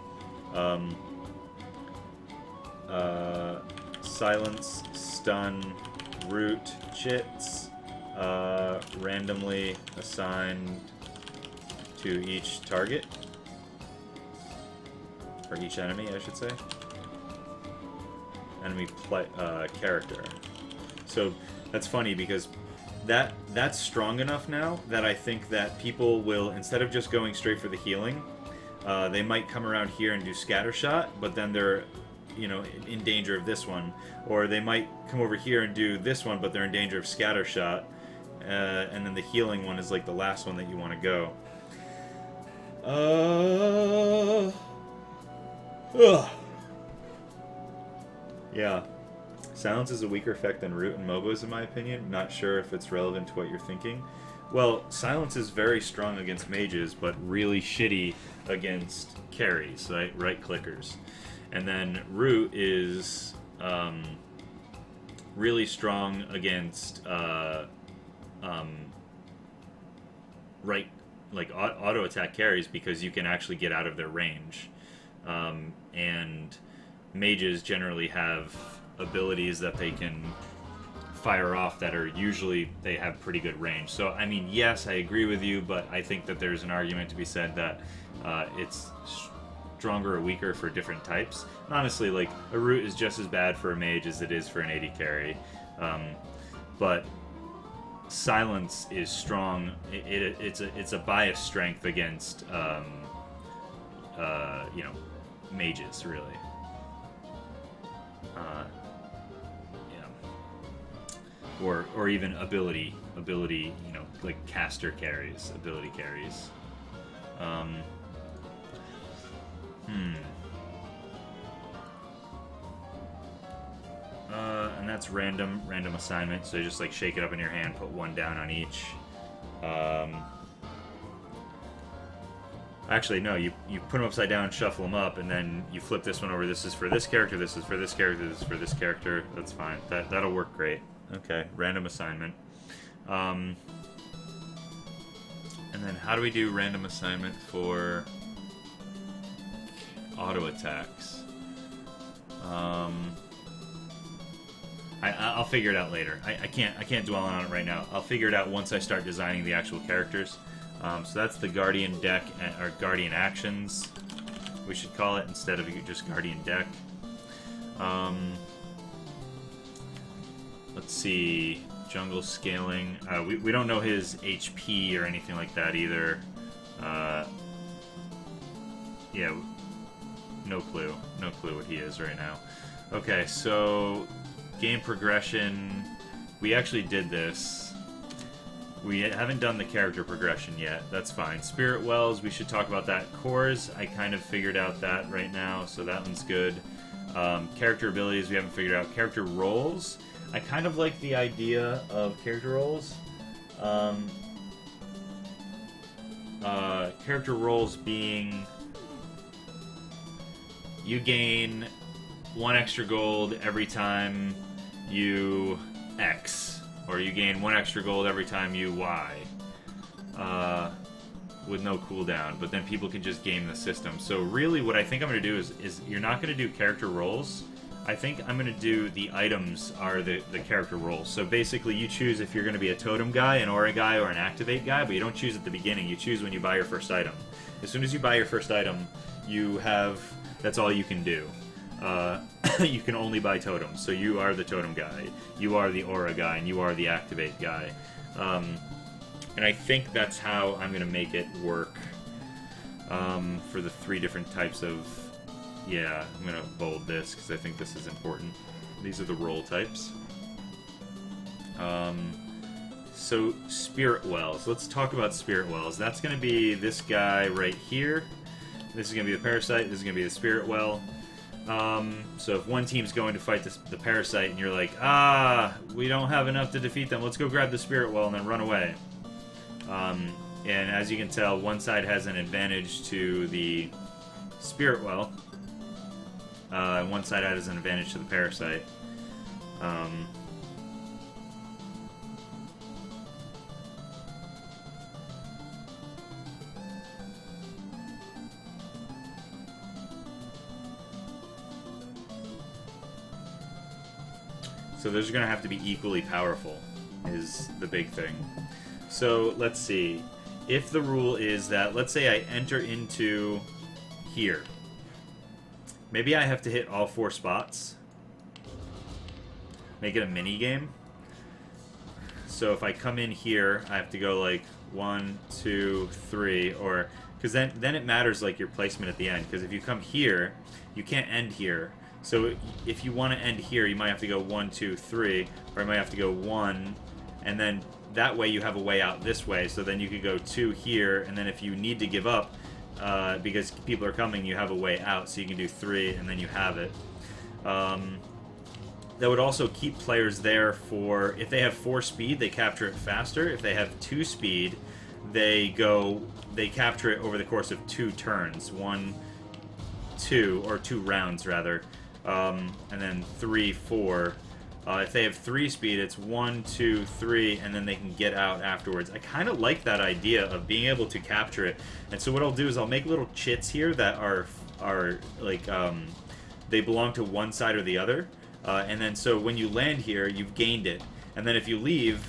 silence, stun, root, chits, randomly assigned to each target, or each enemy, I should say. Enemy character. So that's funny because that's strong enough now that I think that people will, instead of just going straight for the healing, they might come around here and do scatter shot, but then they're, you know, in danger of this one. Or they might come over here and do this one, but they're in danger of scatter shot, and then the healing one is like the last one that you want to go. Yeah. Silence is a weaker effect than Root and Mobos, in my opinion. Not sure if it's relevant to what you're thinking. Well, Silence is very strong against mages, but really shitty against carries, right clickers. And then Root is really strong against auto attack carries, because you can actually get out of their range. And mages generally have abilities that they can fire off that are usually, they have pretty good range. So I mean, yes, I agree with you, but I think that there's an argument to be said that it's stronger or weaker for different types. And honestly, like, a Root is just as bad for a mage as it is for an AD carry, but Silence is strong. It's a bias strength against you know, mages, really. Or even ability, you know, like caster carries, ability carries. And that's random assignment, so you just like shake it up in your hand, put one down on each. Actually, no, you put them upside down, shuffle them up, and then you flip this one over. This is for this character, this is for this character, this is for this character. That's fine. That'll work great. Okay, random assignment. And then how do we do random assignment for auto attacks? I'll figure it out later. I can't dwell on it right now. I'll figure it out once I start designing the actual characters. So that's the Guardian deck, or Guardian actions, we should call it, instead of just Guardian deck. Let's see, jungle scaling. We don't know his HP or anything like that either. Yeah, no clue what he is right now. Okay, so game progression. We actually did this. We haven't done the character progression yet. That's fine. Spirit Wells, we should talk about that. Cores, I kind of figured out that right now, so that one's good. Character abilities, we haven't figured out. Character roles, I kind of like the idea of character roles. Character roles being you gain 1 extra gold every time you X, or you gain 1 extra gold every time you Y, with no cooldown. But then people can just game the system. So really, what I think I'm going to do is you're not going to do character roles. I think I'm going to do the items are the character roles. So basically, you choose if you're going to be a totem guy, an aura guy, or an activate guy, but you don't choose at the beginning. You choose when you buy your first item. As soon as you buy your first item, you have... that's all you can do. You can only buy totems. So you are the totem guy, you are the aura guy, and you are the activate guy. And I think that's how I'm going to make it work for the 3 different types of... yeah, I'm going to bold this because I think this is important. These are the role types. So Spirit Wells. Let's talk about Spirit Wells. That's going to be this guy right here. This is going to be the Parasite. This is going to be the Spirit Well. So if one team's going to fight the Parasite and you're like, we don't have enough to defeat them, let's go grab the Spirit Well and then run away. And as you can tell, one side has an advantage to the Spirit Well. And one side has an advantage to the Parasite. So those are going to have to be equally powerful, is the big thing. So let's see. If the rule is that, let's say I enter into here. Maybe I have to hit all 4 spots. Make it a mini game. So if I come in here, I have to go like 1, 2, 3, or... because then it matters like your placement at the end. Because if you come here, you can't end here. So if you want to end here, you might have to go 1, 2, 3, or you might have to go 1, and then that way you have a way out this way. So then you could go 2 here, and then if you need to give up because people are coming, you have a way out. So you can do 3, and then you have it. That would also keep players there for, if they have 4 speed, they capture it faster. If they have 2 speed, they capture it over the course of 2 turns. 1, 2, or 2 rounds rather. And then 3, 4. If they have 3 speed, it's 1, 2, 3, and then they can get out afterwards. I kind of like that idea of being able to capture it. And so what I'll do is I'll make little chits here that are like they belong to one side or the other. And then so when you land here, you've gained it. And then if you leave,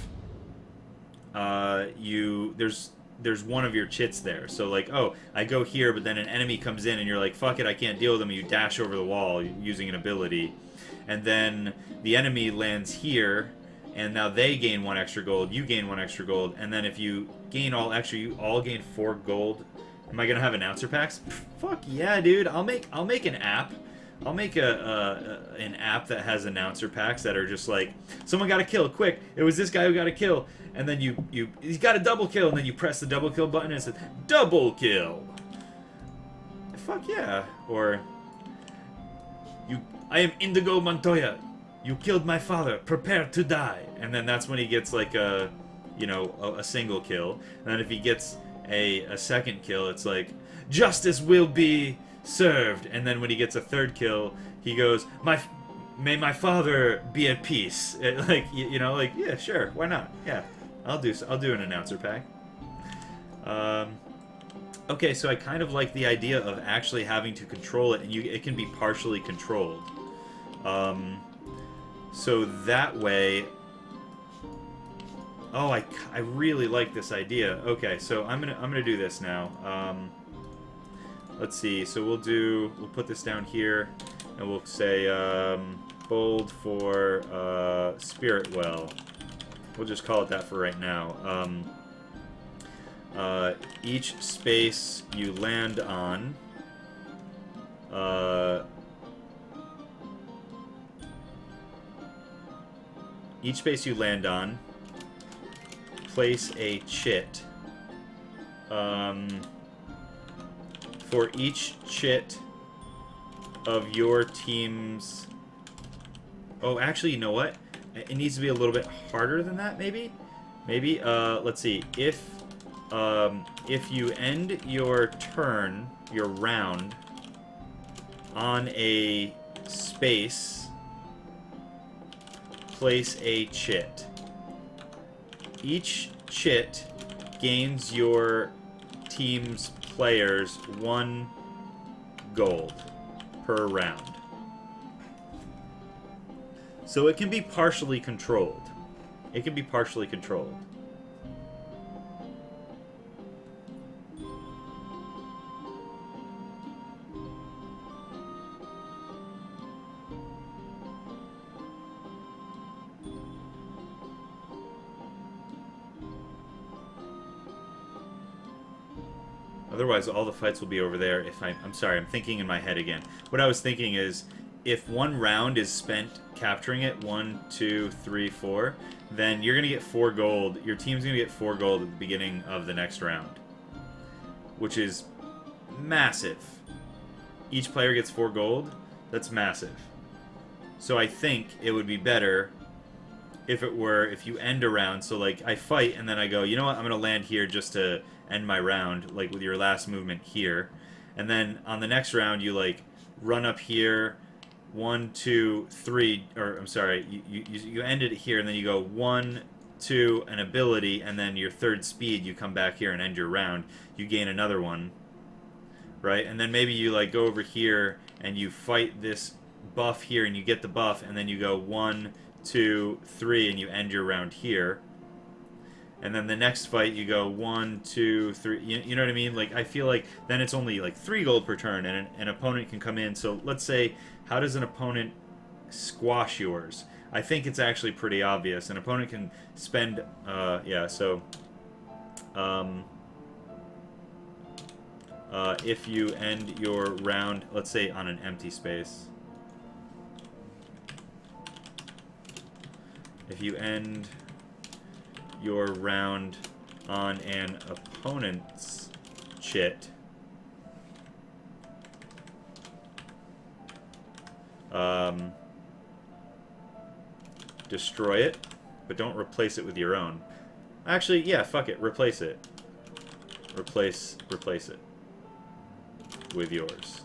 there's one of your chits there. So like, oh, I go here, but then an enemy comes in and you're like, fuck it, I can't deal with them. You dash over the wall using an ability. And then the enemy lands here, and now they gain 1 extra gold, you gain 1 extra gold, and then if you gain all extra, you all gain 4 gold. Am I gonna have announcer packs? Fuck yeah, dude. I'll make an app. I'll make an app that has announcer packs that are just like, someone got a kill, quick, it was this guy who got a kill, and then he's got a double kill, and then you press the double kill button and it says, double kill. Fuck yeah. Or, I am Indigo Montoya. You killed my father. Prepare to die. And then that's when he gets like a single kill. And then if he gets a second kill, it's like, justice will be served. And then when he gets a third kill, he goes, may my father be at peace. Like, like, yeah, sure, why not? Yeah, I'll do an announcer pack. Okay, so I kind of like the idea of actually having to control it, and it can be partially controlled. So that way... Oh, I really like this idea. Okay, so I'm gonna do this now. Let's see. So we'll put this down here, and we'll say bold for Spirit Well. We'll just call it that for right now. Each space you land on, place a chit. For each chit of your team's... Oh, actually, you know what? It needs to be a little bit harder than that, maybe? Maybe, let's see. If you end your turn, your round, on a space, place a chit. Each chit gains your team's players 1 gold per round. So it can be partially controlled. It can be partially controlled. Otherwise, all the fights will be over there. If I'm sorry, I'm thinking in my head again. What I was thinking is, if 1 round is spent capturing it, 1, 2, 3, 4, then you're gonna get 4 gold. Your team's gonna get 4 gold at the beginning of the next round, which is massive. Each player gets 4 gold. That's massive. So I think it would be better if you end a round. So like I fight and then I go, you know what? I'm gonna land here just to end my round, like with your last movement here, and then on the next round you like run up here, 1, 2, 3, or I'm sorry, you end it here, and then you go 1, 2, an ability, and then your 3rd speed you come back here and end your round. You gain another one, right? And then maybe you like go over here and you fight this buff here and you get the buff, and then you go 1, 2, 3, and you end your round here. And then the next fight, you go 1, 2, 3. You know what I mean? Like, I feel like then it's only like 3 gold per turn, and an opponent can come in. So let's say, how does an opponent squash yours? I think it's actually pretty obvious. An opponent can spend, yeah. So, if you end your round, let's say on an empty space. If you end your round on an opponent's chit, destroy it, but don't replace it with your own. Actually, yeah, fuck it, replace it. Replace it with yours.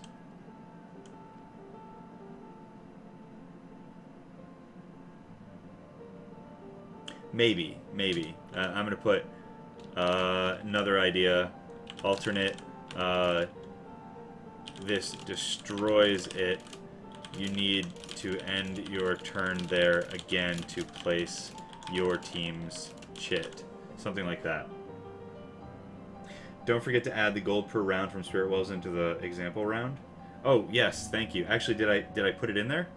Maybe. I'm gonna put another idea. Alternate. This destroys it. You need to end your turn there again to place your team's chit. Something like that. Don't forget to add the gold per round from Spirit Wells into the example round. Oh yes, thank you. Actually, did I put it in there?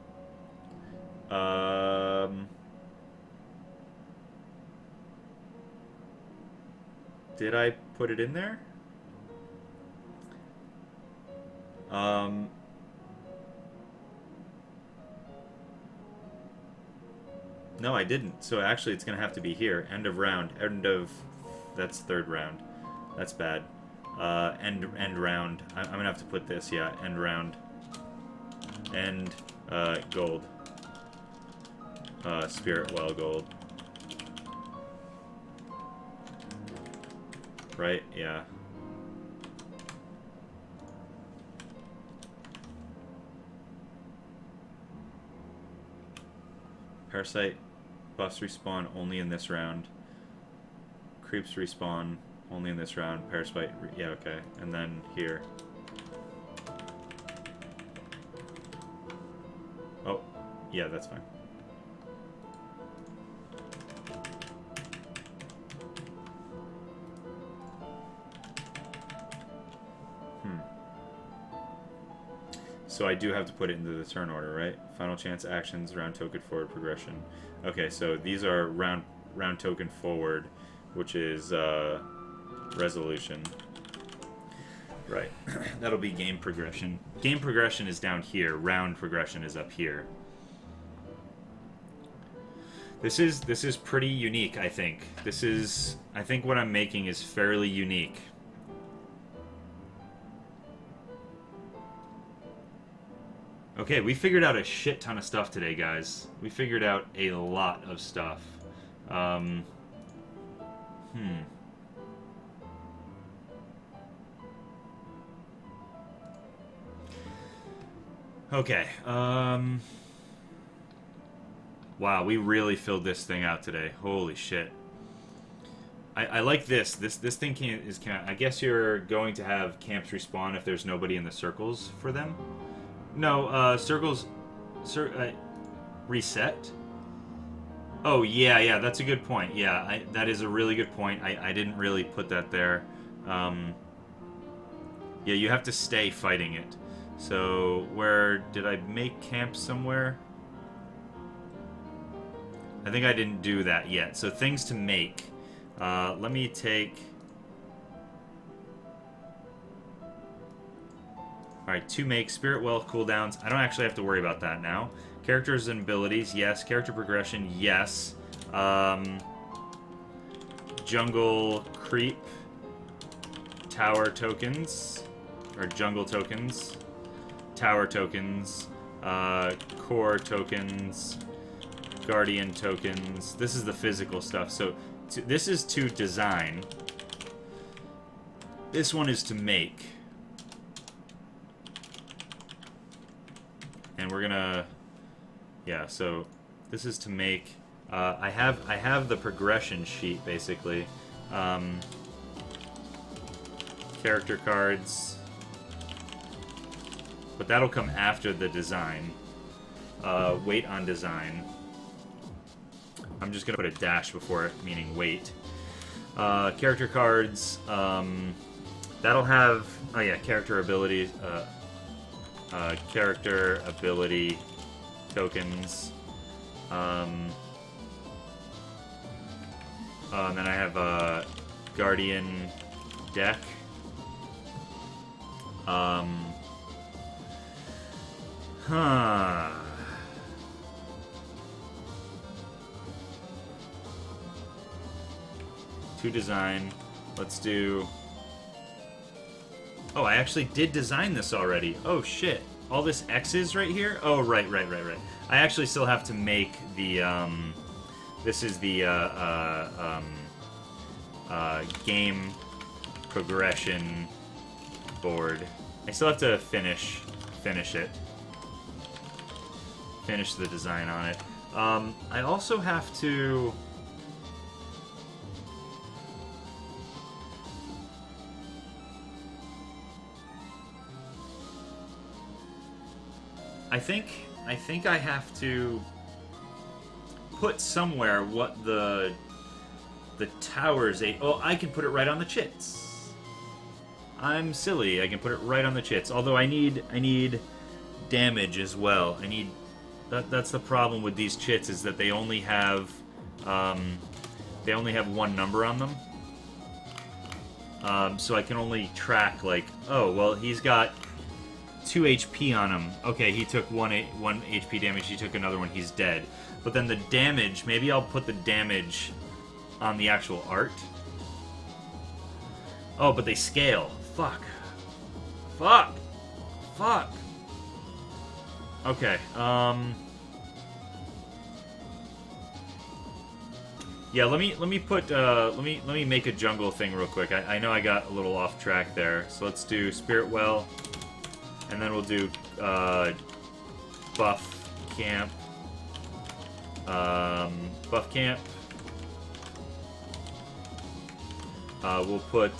Did I put it in there? No, I didn't. So actually, it's gonna have to be here. End of round. That's 3rd round. That's bad. End round. I'm gonna have to put this. Yeah, end round. End gold. Spirit Well gold. Right? Yeah. Parasite buffs respawn only in this round. Creeps respawn only in this round. Parasite, yeah, okay. And then here. Oh, yeah, that's fine. So I do have to put it into the turn order, right? Final chance actions, round token forward progression. Okay, so these are round token forward, which is resolution. Right. That'll be game progression. Game progression is down here. Round progression is up here. This is pretty unique, I think. I think what I'm making is fairly unique. Okay, we figured out a shit ton of stuff today, guys. We figured out a lot of stuff. Okay. Wow, we really filled this thing out today. Holy shit. I like this. This thing is I guess you're going to have camps respawn if there's nobody in the circles for them. No, circles... reset? Oh, yeah, that's a good point. Yeah, that is a really good point. I didn't really put that there. Yeah, you have to stay fighting it. So, where... Did I make camp somewhere? I think I didn't do that yet. So, things to make. Let me take... Alright, to make Spirit Wealth cooldowns. I don't actually have to worry about that now. Characters and abilities, yes. Character progression, yes. Jungle creep. Tower tokens. Or jungle tokens. Tower tokens. Core tokens. Guardian tokens. This is the physical stuff. So, this is to design. This one is to make. And we're gonna... Yeah, so this is to make... I have the progression sheet, basically. Character cards. But that'll come after the design. Wait on design. I'm just gonna put a dash before it, meaning wait. Character cards. That'll have... Oh yeah, character abilities. Character ability tokens. And then I have a Guardian deck. To design. Let's do... Oh, I actually did design this already. Oh, shit. All this X's right here? Oh, right. I actually still have to make the, this is the, game progression board. I still have to finish it. Finish the design on it. I also have to... I think I have to put somewhere what the towers... Oh, I can put it right on the chits. I'm silly. I can put it right on the chits. Although I need damage as well. That's the problem with these chits, is that they only have one number on them. So I can only track, like, oh, well, he's got 2 HP on him. Okay, he took 1 HP damage, he took another one, he's dead. But then the damage, maybe I'll put the damage on the actual art. Oh, but they scale. Fuck. Okay, yeah, let me put let me make a jungle thing real quick. I know I got a little off track there. So let's do Spirit Well, and then we'll do buff camp. Buff camp. We'll put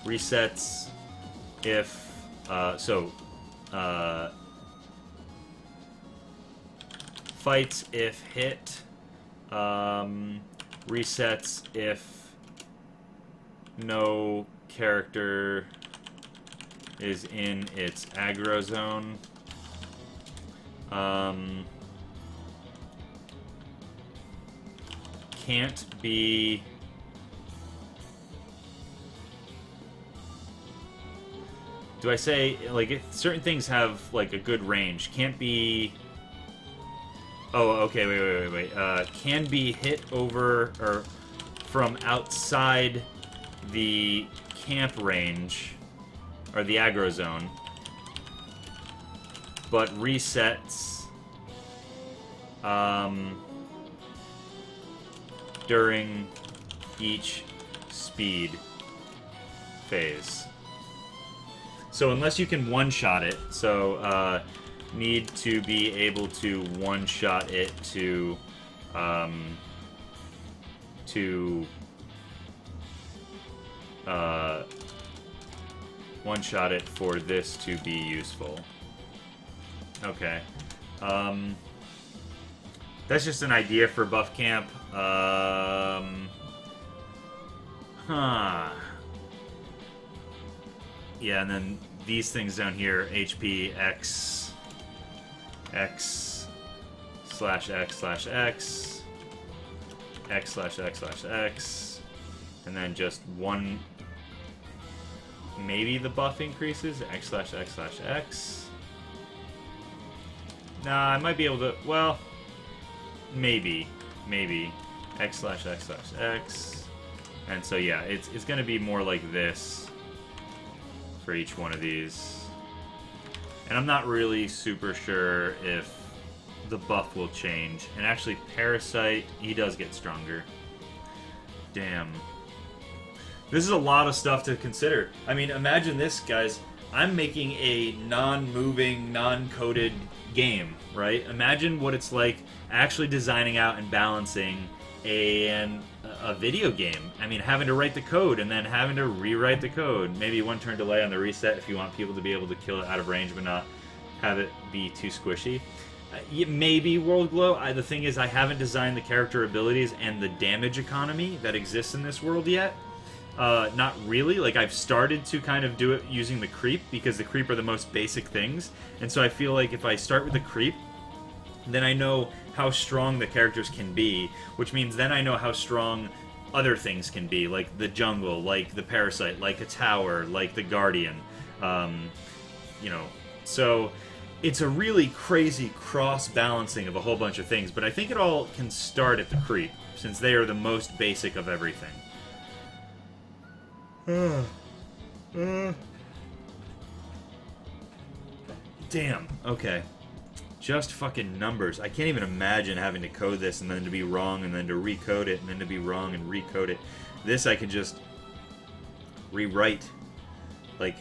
resets if fights if hit. Resets if no character is in its aggro zone. Can't be... Do I say, like, if certain things have, like, a good range? Can't be... Oh, okay, wait. Can be hit over, or from outside the camp range, or the aggro zone, but resets during each speed phase. So unless you can one-shot it, so need to be able to one-shot it to one-shot it for this to be useful. Okay. That's just an idea for buff camp. Yeah, and then these things down here, HP X slash X slash X, X slash X slash X, and then just one, maybe the buff increases, X slash X slash X. Nah, I might be able to, well, maybe, X slash X slash X. And so yeah, it's going to be more like this for each one of these. And I'm not really super sure if the buff will change. And actually, Parasite, he does get stronger. Damn. This is a lot of stuff to consider. I mean, imagine this, guys. I'm making a non-moving, non-coded game, right? Imagine what it's like actually designing out and balancing a video game. I mean, having to write the code and then having to rewrite the code. Maybe one turn delay on the reset if you want people to be able to kill it out of range but not have it be too squishy. Maybe World Glow. The thing is, I haven't designed the character abilities and the damage economy that exists in this world yet. Not really. Like, I've started to kind of do it using the creep, because the creep are the most basic things. And so I feel like if I start with the creep, then I know how strong the characters can be, which means then I know how strong other things can be, like the jungle, like the parasite, like a tower, like the guardian. You know, so it's a really crazy cross-balancing of a whole bunch of things, but I think it all can start at the creep, since they are the most basic of everything. Damn, okay. Just fucking numbers. I can't even imagine having to code this and then to be wrong and then to recode it and then to be wrong and recode it. This I could just rewrite, like,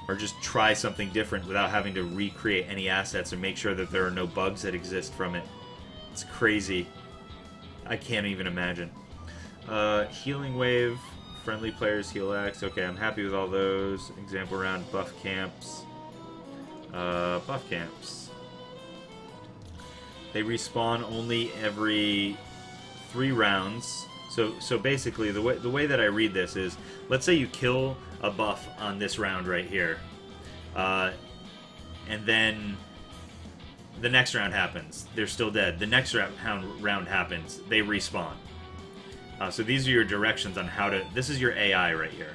or just try something different without having to recreate any assets and make sure that there are no bugs that exist from it. It's crazy. I can't even imagine. Healing wave, friendly players heal X. Okay, I'm happy with all those. Example round, buff camps. Buff camps. They respawn only every 3 rounds. So basically, the way that I read this is, let's say you kill a buff on this round right here, and then the next round happens. They're still dead. The next round happens. They respawn. So these are your directions on how to... This is your AI right here.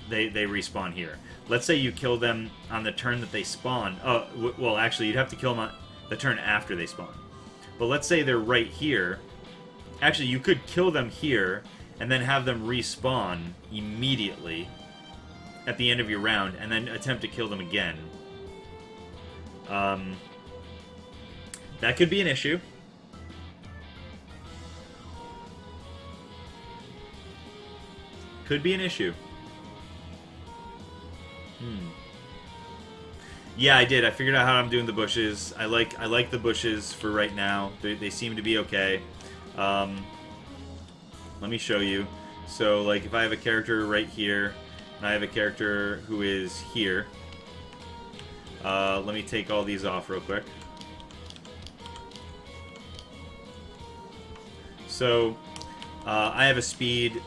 They respawn here. Let's say you kill them on the turn that they spawn. Well, actually, you'd have to kill them on the turn after they spawn. But let's say they're right here. Actually, you could kill them here and then have them respawn immediately at the end of your round and then attempt to kill them again. That could be an issue. Could be an issue. Yeah, I did. I figured out how I'm doing the bushes. I like the bushes for right now. They seem to be okay. Let me show you. So, like, if I have a character right here, and I have a character who is here, let me take all these off real quick. So, I have a speed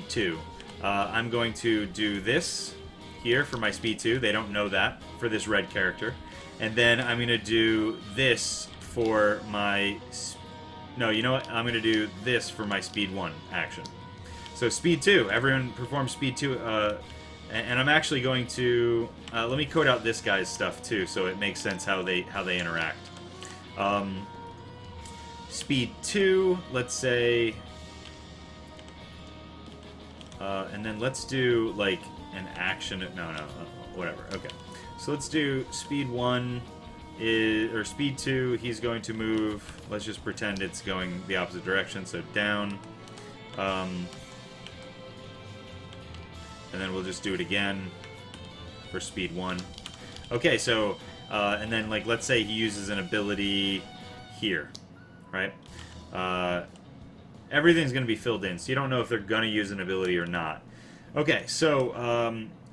2. I'm going to do this here for my speed 2. They don't know that for this red character. And then I'm going to do this for my... No, you know what? I'm going to do this for my speed 1 action. So speed 2. Everyone performs speed 2. And I'm actually going to... let me code out this guy's stuff too, so it makes sense how they interact. Speed 2, let's say... and then let's do, like, an action... No, whatever. Okay. So let's do speed 1 or speed 2, he's going to move... Let's just pretend it's going the opposite direction, so down. And then we'll just do it again for speed 1. Okay, so and then like let's say he uses an ability here, right? Everything's going to be filled in, so you don't know if they're going to use an ability or not. Okay, so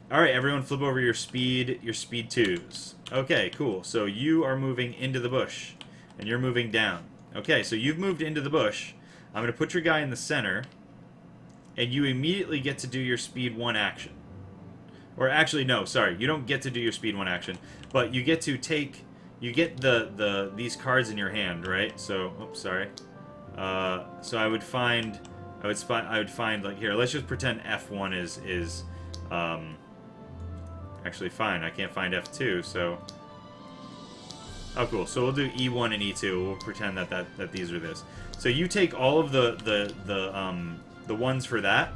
all right, everyone, flip over your speed 2s. Okay, cool. So you are moving into the bush, and you're moving down. Okay, so you've moved into the bush. I'm going to put your guy in the center, and you immediately get to do your speed 1 action. Or actually, no, sorry, you don't get to do your speed 1 action, but you get to take, you get these cards in your hand, right? So, oops, sorry. So I would find like here. Let's just pretend F1 is actually fine. I can't find F2, so oh cool. So we'll do E1 and E2. We'll pretend that these are this. So you take all of the ones for that,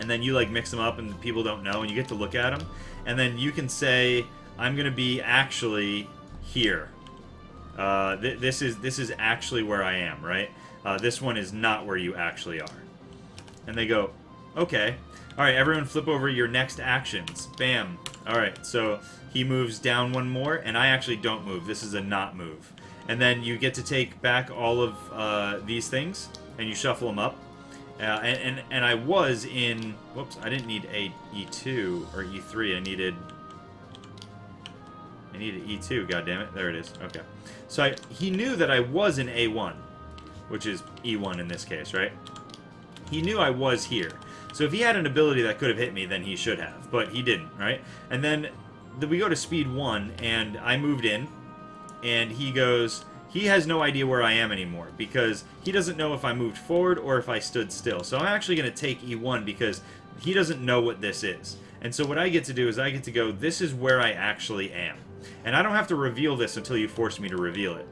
and then you like mix them up, and people don't know, and you get to look at them, and then you can say, I'm gonna be actually here. This is actually where I am, right? This one is not where you actually are. And they go, okay. All right, everyone flip over your next actions. Bam. All right, so he moves down 1 more, and I actually don't move. This is a not move. And then you get to take back all of these things, and you shuffle them up. And I was in, whoops, I didn't need a E2 or E3. I needed E2, goddammit. There it is. Okay. So he knew that I was in A1, which is E1 in this case, right? He knew I was here. So if he had an ability that could have hit me, then he should have. But he didn't, right? And then we go to speed 1, and I moved in, and he goes, he has no idea where I am anymore, because he doesn't know if I moved forward or if I stood still. So I'm actually going to take E1 because he doesn't know what this is. And so what I get to do is I get to go, this is where I actually am. And I don't have to reveal this until you force me to reveal it.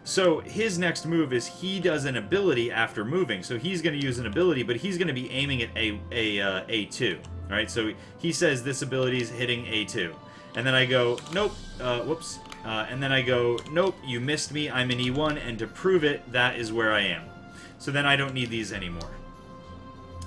So his next move is he does an ability after moving. So he's going to use an ability, but he's going to be aiming at A2. Right? So he says this ability is hitting A2. And then I go, nope, whoops. And then I go, nope, you missed me, I'm in E1, and to prove it, that is where I am. So then I don't need these anymore.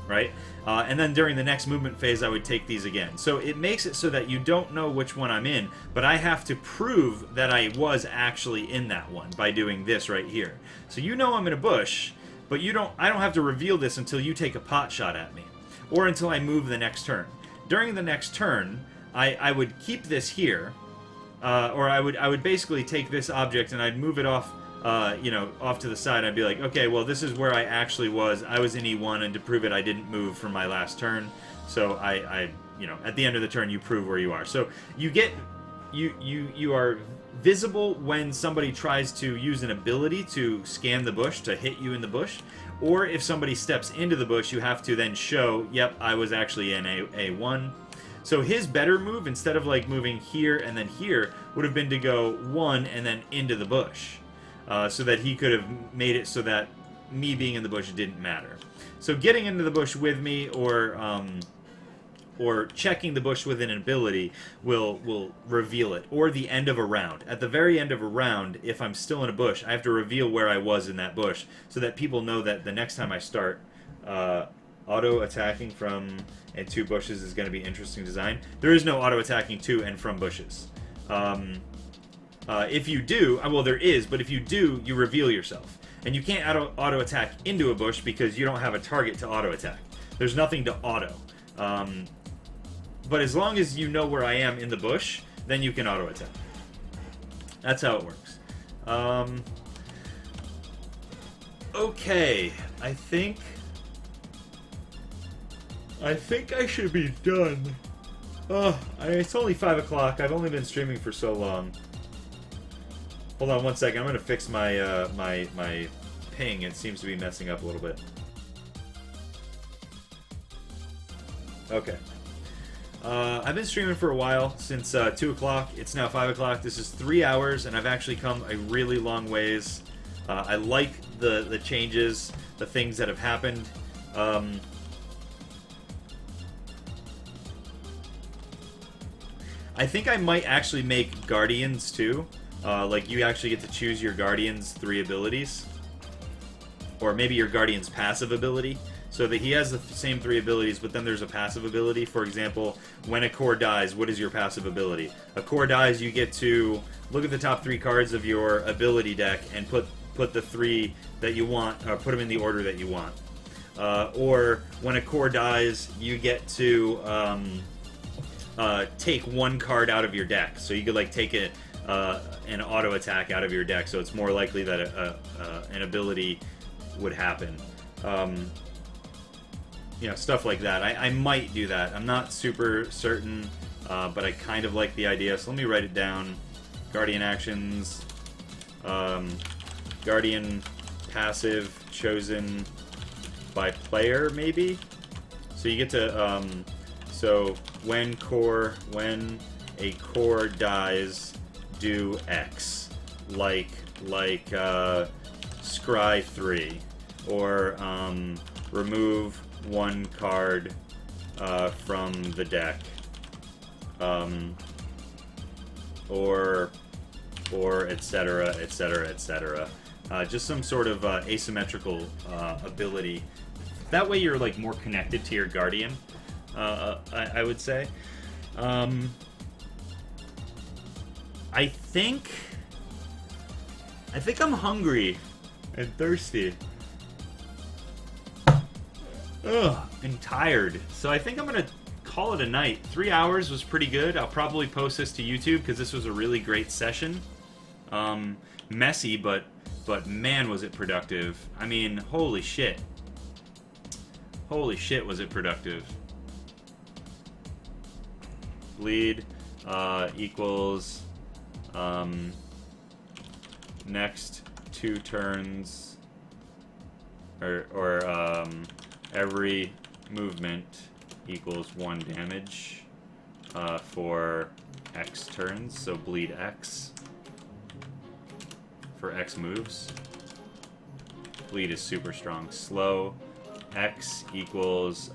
Right? And then during the next movement phase, I would take these again. So it makes it so that you don't know which one I'm in, but I have to prove that I was actually in that one by doing this right here. So you know I'm in a bush, but I don't have to reveal this until you take a pot shot at me, or until I move the next turn. During the next turn, I would keep this here, or I would basically take this object and I'd move it off, off to the side. I'd be like, okay, well, this is where I actually was. I was in E1, and to prove it, I didn't move from my last turn. So I at the end of the turn, you prove where you are. So you are visible when somebody tries to use an ability to scan the bush, to hit you in the bush, or if somebody steps into the bush, you have to then show, yep, I was actually in A1. So his better move, instead of like moving here and then here, would have been to go 1 and then into the bush. So that he could have made it so that me being in the bush didn't matter. So getting into the bush with me, or checking the bush with an ability will reveal it. Or the end of a round. At the very end of a round, if I'm still in a bush, I have to reveal where I was in that bush, so that people know that the next time I start, auto-attacking from and 2 bushes is going to be interesting design. There is no auto-attacking to and from bushes. If you do, well, there is, but if you do, you reveal yourself. And you can't auto-attack into a bush because you don't have a target to auto-attack. There's nothing to auto. But as long as you know where I am in the bush, then you can auto-attack. That's how it works. Okay, I think I should be done. It's only 5 o'clock. I've only been streaming for so long. Hold on 1 second. I'm going to fix my my ping. It seems to be messing up a little bit. Okay. I've been streaming for a while, since 2 o'clock. It's now 5 o'clock. This is 3 hours, and I've actually come a really long ways. I like the changes, the things that have happened. I think I might actually make Guardians too. Like you actually get to choose your Guardian's 3 abilities. Or maybe your Guardian's passive ability. so that he has the same 3 abilities, but then there's a passive ability. For example, when a core dies, what is your passive ability? A core dies, you get to look at the top 3 cards of your ability deck and put the 3 that you want, or put them in the order that you want. Or when a core dies, you get to take 1 card out of your deck. So you could like take an auto attack out of your deck, so it's more likely that an ability would happen. You know, stuff like that. I might do that. I'm not super certain, but I kind of like the idea. So let me write it down. Guardian actions. Guardian passive chosen by player, maybe? So you get to, so when a core dies, do X. Like Scry 3. Or, remove 1 card from the deck, or etc., etc., etc. Just some sort of asymmetrical ability. That way you're like more connected to your guardian. I would say. I think I'm hungry and thirsty. Ugh, and tired. So I think I'm gonna call it a night. 3 hours was pretty good. I'll probably post this to YouTube because this was a really great session. Messy, but man, was it productive. I mean, holy shit. Holy shit, was it productive. Bleed equals next 2 turns, or every movement equals 1 damage for X turns, so bleed X for X moves. Bleed is super strong. Slow X equals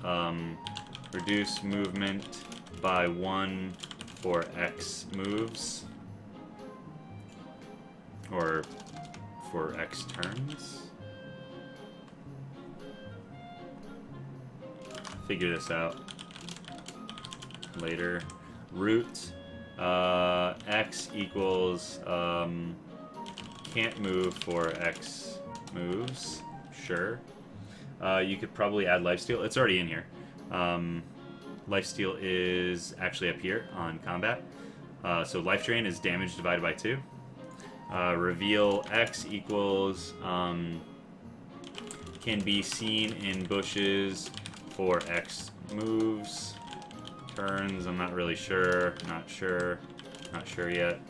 reduce movement by 1 for X moves, or for X turns. Figure this out later. Root X equals can't move for X moves. Sure. You could probably add lifesteal. It's already in here. Lifesteal is actually up here on combat. So life drain is damage divided by 2. Reveal X equals can be seen in bushes for X moves. Turns, I'm not really sure. Not sure yet.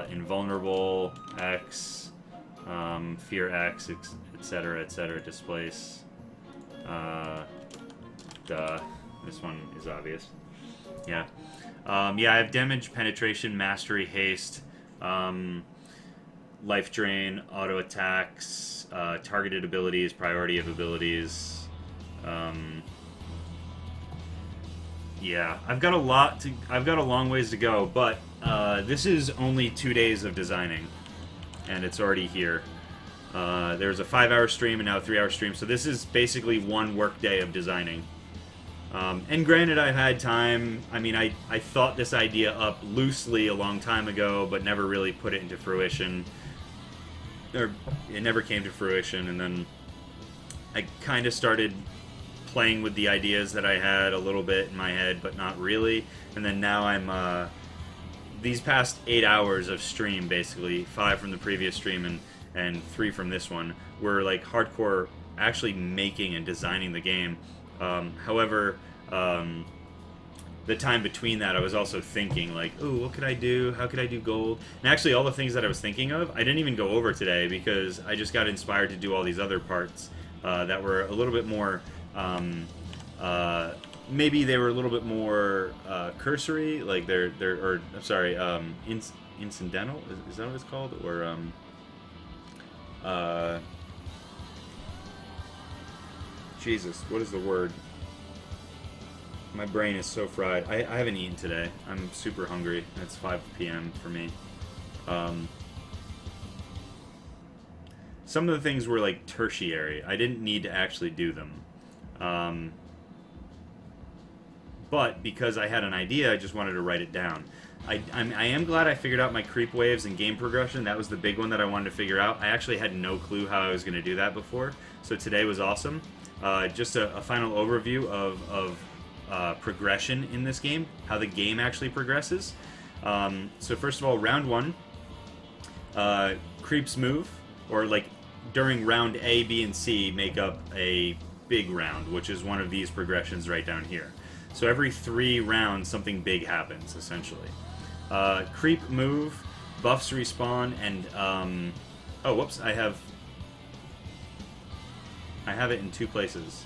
Invulnerable X, fear X, etc., etc. Displace. This one is obvious. Yeah. Yeah, I have damage, penetration, mastery, haste, life drain, auto attacks, targeted abilities, priority of abilities. Yeah, I've got a long ways to go, but this is only 2 days of designing, and it's already here. There's a 5-hour stream and now a 3-hour stream, so this is basically 1 work day of designing. And granted, I've had time. I mean, I thought this idea up loosely a long time ago, but never really put it into fruition. Or it never came to fruition, and then I kind of started playing with the ideas that I had a little bit in my head, but not really. And then now I'm, these past 8 hours of stream, basically, 5 from the previous stream and 3 from this one, were like hardcore actually making and designing the game. However, the time between that, I was also thinking, like, ooh, what could I do? How could I do gold? And actually, all the things that I was thinking of, I didn't even go over today because I just got inspired to do all these other parts that were a little bit more, maybe they were a little bit more cursory, like incidental? Is that what it's called? Or, Jesus, what is the word? My brain is so fried. I haven't eaten today. I'm super hungry. It's 5 p.m. for me. Some of the things were like tertiary. I didn't need to actually do them. But because I had an idea, I just wanted to write it down. I am glad I figured out my creep waves and game progression. That was the big one that I wanted to figure out. I actually had no clue how I was going to do that before, so today was awesome. Just a final overview of progression in this game, how the game actually progresses. So first of all, round one, creeps move, or like during round A, B, and C make up a big round, which is one of these progressions right down here. So every 3 rounds, something big happens, essentially. Creep move, buffs respawn, and oh, whoops! I have it in 2 places.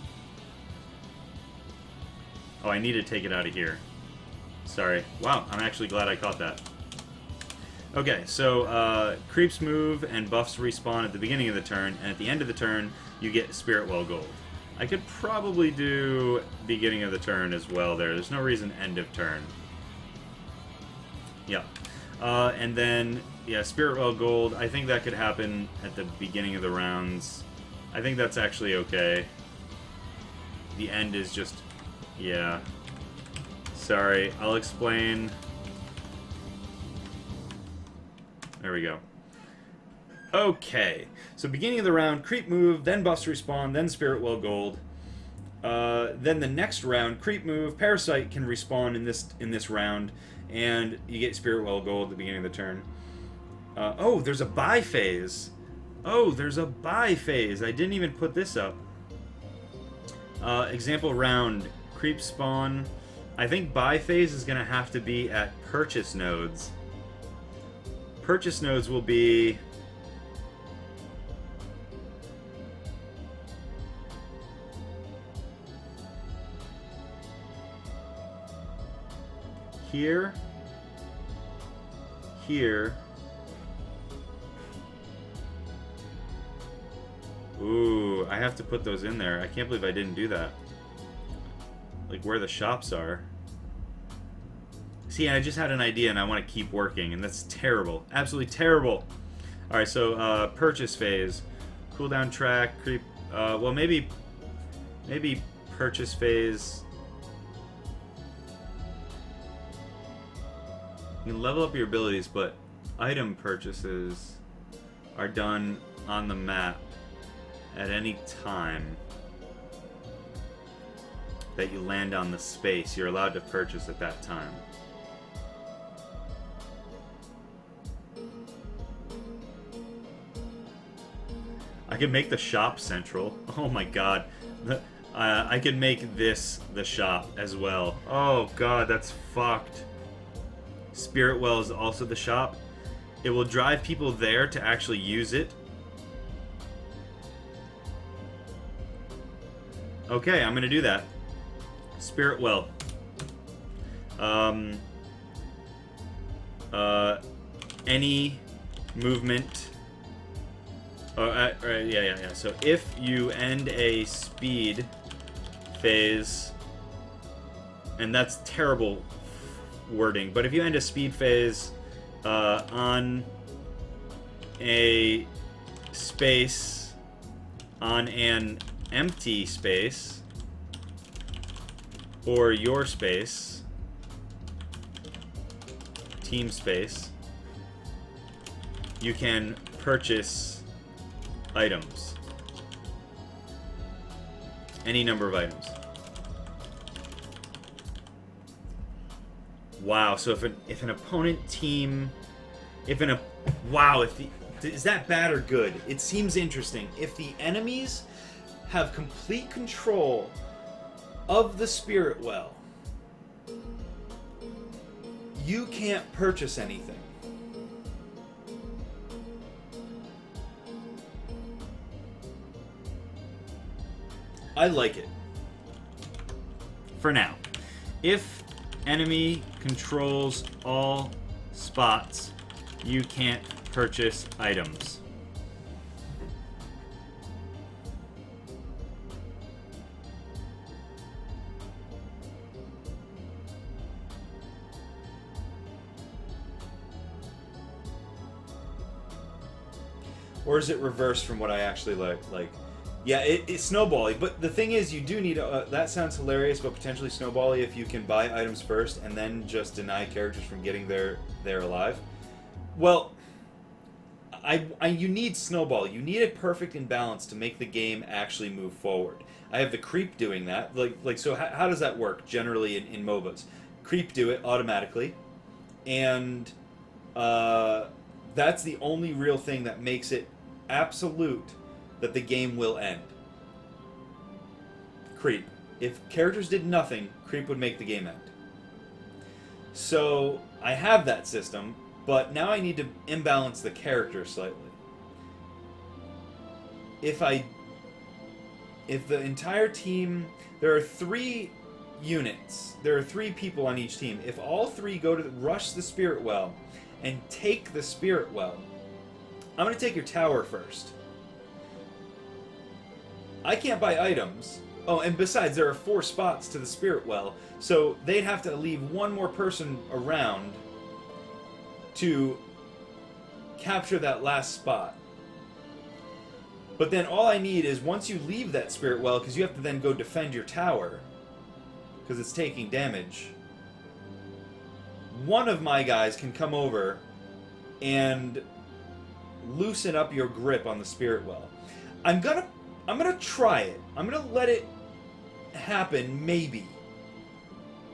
Oh, I need to take it out of here. Sorry. Wow, I'm actually glad I caught that. Okay, so creeps move and buffs respawn at the beginning of the turn, and at the end of the turn, you get Spirit Well Gold. I could probably do beginning of the turn as well there. There's no reason end of turn. Yeah. And then, yeah, Spirit Well Gold, I think that could happen at the beginning of the rounds. I think that's actually okay. The end is just... yeah. Sorry, I'll explain. There we go. Okay, so beginning of the round, creep move, then buffs respawn, then Spirit Well Gold. Then the next round, creep move, Parasite can respawn in this round, and you get Spirit Well Gold at the beginning of the turn. Oh, there's a buy phase. Oh, there's a buy phase. I didn't even put this up. Example round, creep spawn. I think buy phase is going to have to be at purchase nodes. Purchase nodes will be... here, here. Ooh, I have to put those in there. I can't believe I didn't do that. Like where the shops are. See, I just had an idea and I want to keep working, and that's terrible. Absolutely terrible. Alright, so purchase phase. Cooldown track, creep. Well, maybe purchase phase. You can level up your abilities, but item purchases are done on the map at any time that you land on the space. You're allowed to purchase at that time. I could make the shop central. Oh my god. I could make this the shop as well. Oh god, that's fucked. Spirit Well is also the shop. It will drive people there to actually use it. Okay, I'm gonna do that. Spirit Well. Any movement. Yeah. So if you end a speed phase, and that's terrible wording, but if you end a speed phase on a space, on an empty space, or your space, team space, you can purchase items. Any number of items. Wow, so if an opponent team... Wow, is that bad or good? It seems interesting. If the enemies have complete control of the Spirit Well, you can't purchase anything. I like it. For now. If enemy controls all spots, you can't purchase items. Or is it reversed from what I actually like? Yeah, it's snowbally, but the thing is, you do need that sounds hilarious, but potentially snowbally if you can buy items first and then just deny characters from getting there alive. Well, you need snowball. You need a perfect imbalance to make the game actually move forward. I have the creep doing that. So how does that work generally in MOBAs? Creep do it automatically, and that's the only real thing that makes it absolute that the game will end. Creep. If characters did nothing, creep would make the game end. So I have that system, but now I need to imbalance the character slightly. If the entire team, there are 3 units, there are 3 people on each team. If all 3 go to rush the spirit well and take the spirit well, I'm going to take your tower first. I can't buy items. Oh, and besides, there are 4 spots to the spirit well, so they'd have to leave one more person around to capture that last spot. But then all I need is, once you leave that spirit well, because you have to then go defend your tower, because it's taking damage, one of my guys can come over and loosen up your grip on the spirit well. I'm gonna try it. I'm gonna let it happen, maybe.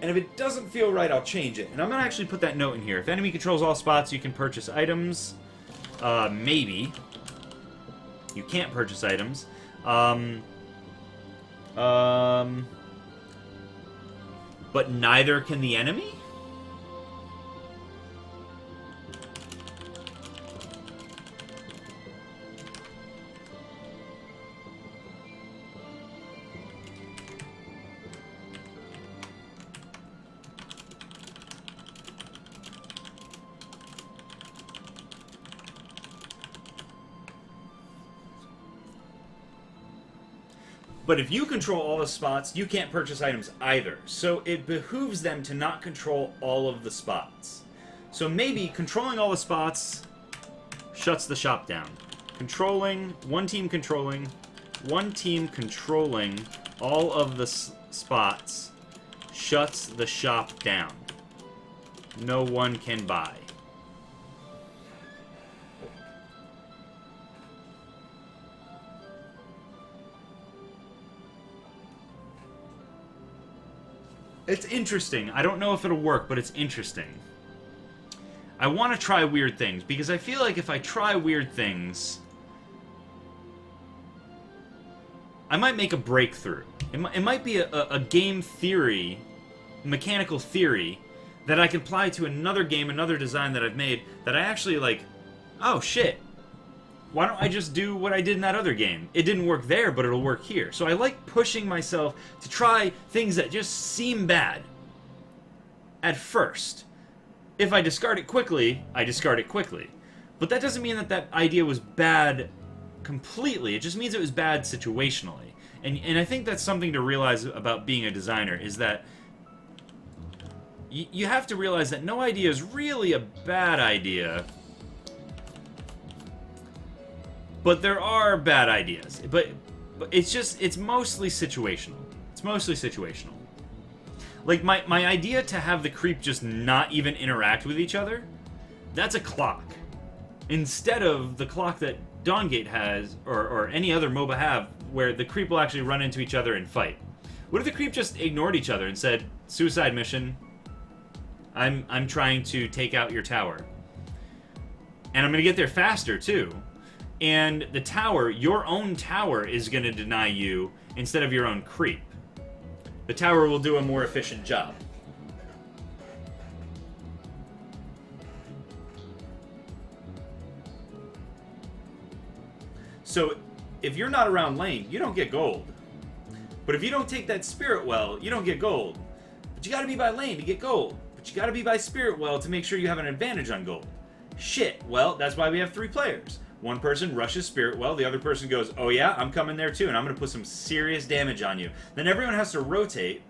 And if it doesn't feel right, I'll change it. And I'm gonna actually put that note in here. If enemy controls all spots, you can purchase items. Maybe. You can't purchase items. But neither can the enemy? But if you control all the spots, you can't purchase items either. So it behooves them to not control all of the spots. So maybe controlling all the spots shuts the shop down. One team controlling all of the spots shuts the shop down. No one can buy. It's interesting. I don't know if it'll work, but it's interesting. I want to try weird things, because I feel like if I try weird things, I might make a breakthrough. It might be a game theory, mechanical theory, that I can apply to another game, another design that I've made, that I actually like, oh shit, why don't I just do what I did in that other game? It didn't work there, but it'll work here. So I like pushing myself to try things that just seem bad at first. If I discard it quickly, I discard it quickly. But that doesn't mean that that idea was bad completely. It just means it was bad situationally. And I think that's something to realize about being a designer, is that you have to realize that no idea is really a bad idea. But there are bad ideas. But it's mostly situational. It's mostly situational. Like, my idea to have the creep just not even interact with each other, that's a clock. Instead of the clock that Dawngate has, or any other MOBA have, where the creep will actually run into each other and fight. What if the creep just ignored each other and said, suicide mission, I'm trying to take out your tower. And I'm going to get there faster, too. And the tower, your own tower, is going to deny you instead of your own creep. The tower will do a more efficient job. So, if you're not around lane, you don't get gold. But if you don't take that spirit well, you don't get gold. But you gotta be by lane to get gold. But you gotta be by spirit well to make sure you have an advantage on gold. Shit, well, that's why we have 3 players. One person rushes spirit well, the other person goes, oh yeah, I'm coming there too, and I'm gonna put some serious damage on you. Then everyone has to rotate,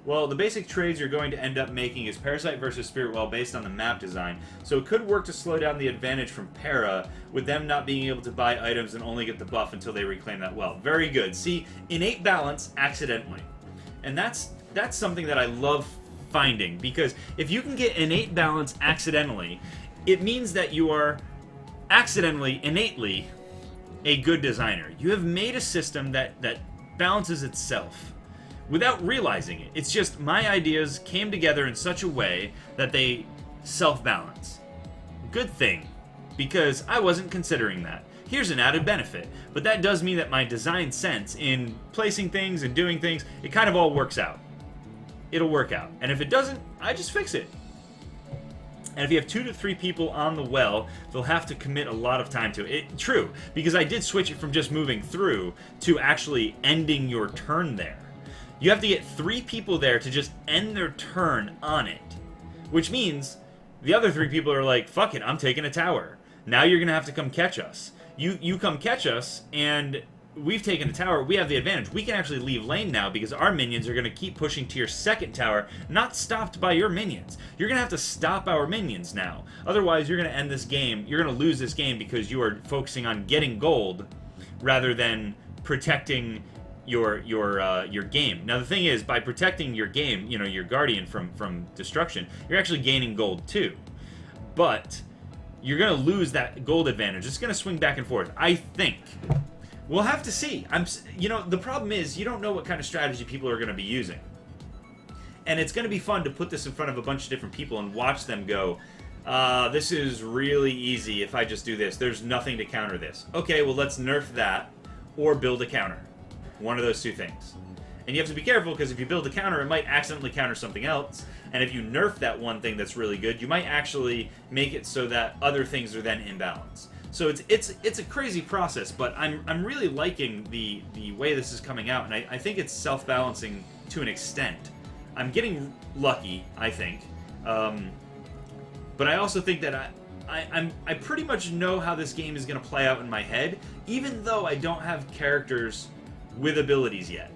Well, the basic trades you're going to end up making is Parasite versus Spirit Well based on the map design. So it could work to slow down the advantage from Para, with them not being able to buy items and only get the buff until they reclaim that well. Very good. See, innate balance accidentally. And that's something that I love finding, because if you can get innate balance accidentally, it means that you are accidentally, innately, a good designer. You have made a system that balances itself without realizing it. It's just my ideas came together in such a way that they self-balance. Good thing, because I wasn't considering that. Here's an added benefit, but that does mean that my design sense in placing things and doing things, it kind of all works out. It'll work out. And if it doesn't, I just fix it. And if you have 2 to 3 people on the well, they'll have to commit a lot of time to it. True, because I did switch it from just moving through to actually ending your turn there. You have to get 3 people there to just end their turn on it. Which means the other 3 people are like, fuck it, I'm taking a tower. Now you're going to have to come catch us. You come catch us, and we've taken a tower. We have the advantage. We can actually leave lane now because our minions are going to keep pushing to your second tower, not stopped by your minions. You're going to have to stop our minions now. Otherwise, you're going to end this game. You're going to lose this game because you are focusing on getting gold rather than protecting your game. Now the thing is, by protecting your game, you know, your guardian from destruction, you're actually gaining gold too. But you're going to lose that gold advantage. It's going to swing back and forth, I think. We'll have to see. You know, the problem is you don't know what kind of strategy people are going to be using. And it's going to be fun to put this in front of a bunch of different people and watch them go, this is really easy if I just do this. There's nothing to counter this. Okay, well, let's nerf that or build a counter. One of those two things. And you have to be careful, because if you build a counter, it might accidentally counter something else. And if you nerf that one thing that's really good, you might actually make it so that other things are then imbalanced. So it's a crazy process, but I'm really liking the way this is coming out, and I think it's self-balancing to an extent. I'm getting lucky, I think. But I also think that I pretty much know how this game is going to play out in my head, even though I don't have characters with abilities yet.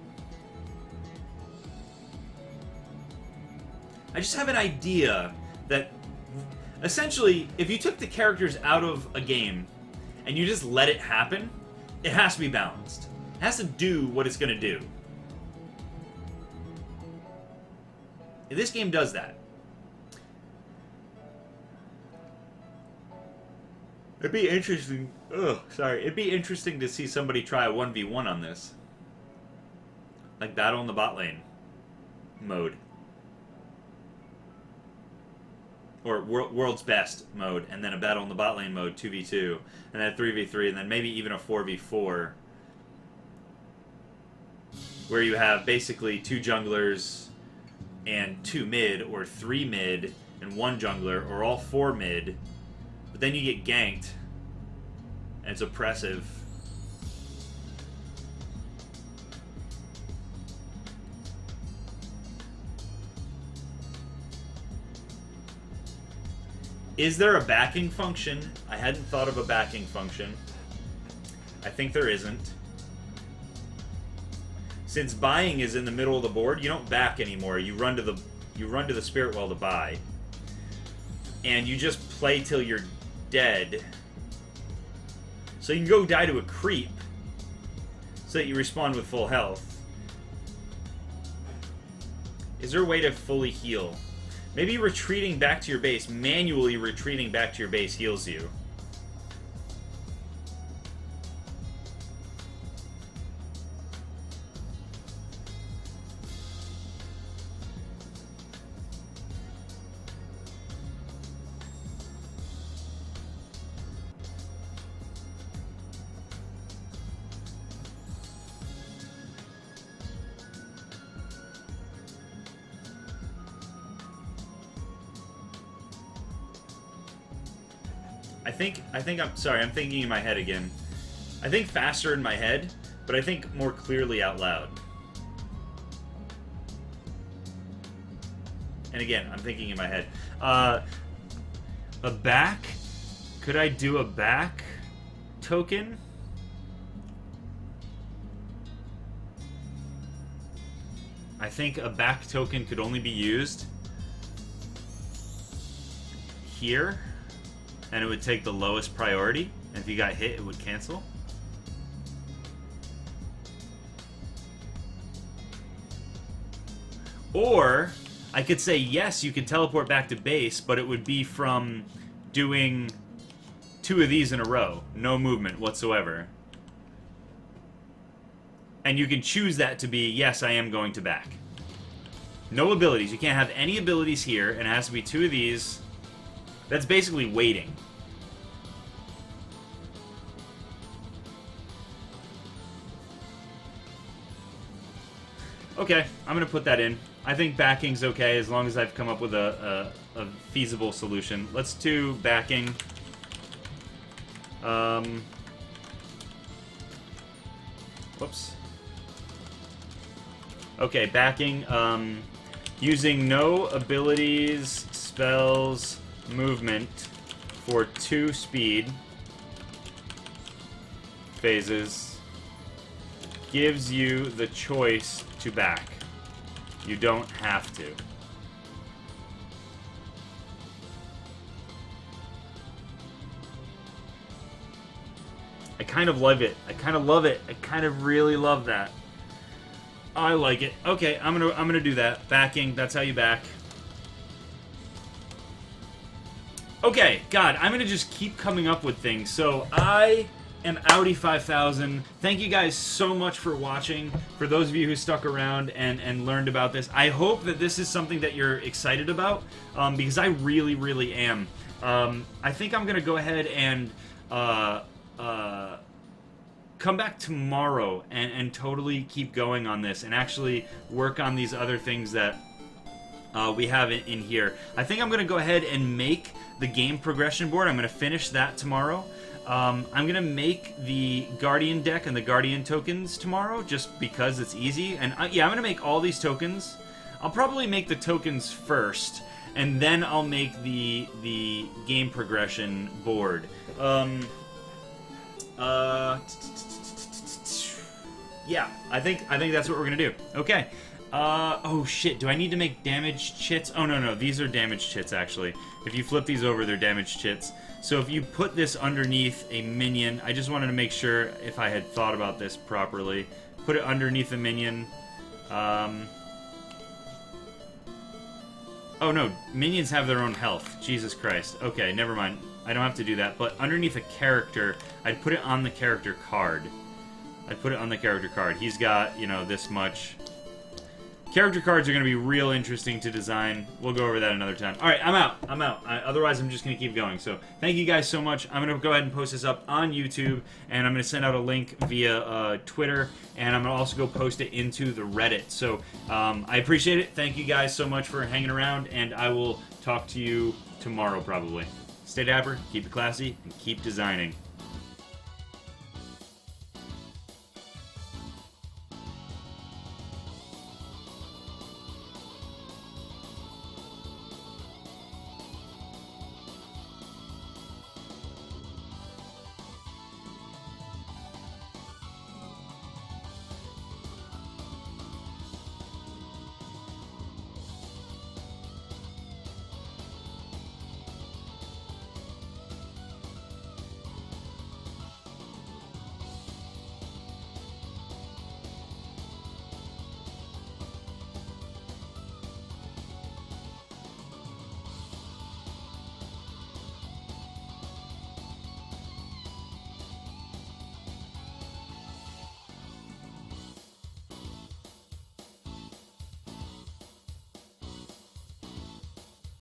I just have an idea that, essentially, if you took the characters out of a game and you just let it happen, it has to be balanced. It has to do what it's going to do. And this game does that. It'd be interesting. It'd be interesting to see somebody try a 1v1 on this. Like battle in the bot lane mode. Or world's best mode, and then a battle in the bot lane mode, 2v2, and then 3v3, and then maybe even a 4v4. Where you have basically 2 junglers and 2 mid, or 3 mid and 1 jungler, or all 4 mid. But then you get ganked, and it's oppressive. Is there a backing function? I hadn't thought of a backing function. I think there isn't. Since buying is in the middle of the board, you don't back anymore. You run to the Spirit Well to buy. And you just play till you're dead. So you can go die to a creep so that you respawn with full health. Is there a way to fully heal? Maybe retreating back to your base, manually retreating back to your base heals you. I'm thinking in my head again. I think faster in my head, but I think more clearly out loud. And again, I'm thinking in my head. A back? Could I do a back token? I think a back token could only be used here, and it would take the lowest priority, and if you got hit, it would cancel. Or I could say, yes, you could teleport back to base, but it would be from doing 2 of these in a row. No movement whatsoever. And you can choose that to be, yes, I am going to back. No abilities. You can't have any abilities here, and it has to be 2 of these. That's basically waiting. Okay, I'm going to put that in. I think backing's okay as long as I've come up with a feasible solution. Let's do backing. Whoops. Okay, backing. Using no abilities, spells, movement for 2 speed phases gives you the choice to back. You don't have to. I kind of love it. I kind of love it. I kind of really love that. I like it. Okay, I'm gonna do that. Backing, that's how you back. Okay, God, I'm gonna just keep coming up with things. So I am Audi 5000. Thank you guys so much for watching. For those of you who stuck around and learned about this, I hope that this is something that you're excited about, because I really, really am. I think I'm gonna go ahead and come back tomorrow and totally keep going on this and actually work on these other things that we have in here. I think I'm going to go ahead and make the game progression board. I'm going to finish that tomorrow. I'm going to make the Guardian deck and the Guardian tokens tomorrow just because it's easy. And yeah, I'm going to make all these tokens. I'll probably make the tokens first, and then I'll make the game progression board. Yeah, I think that's what we're gonna do. Okay. Oh shit, do I need to make damaged chits? Oh no, these are damaged chits actually. If you flip these over, they're damaged chits. So if you put this underneath a minion, I just wanted to make sure if I had thought about this properly. Put it underneath a minion. Oh no, minions have their own health. Jesus Christ. Okay, never mind. I don't have to do that. But underneath a character, I'd put it on the character card. I'd put it on the character card. He's got, you know, this much. Character cards are going to be real interesting to design. We'll go over that another time. All right, I'm out. Otherwise, I'm just going to keep going. So thank you guys so much. I'm going to go ahead and post this up on YouTube, and I'm going to send out a link via Twitter, and I'm going to also go post it into the Reddit. So I appreciate it. Thank you guys so much for hanging around, and I will talk to you tomorrow probably. Stay dapper, keep it classy, and keep designing.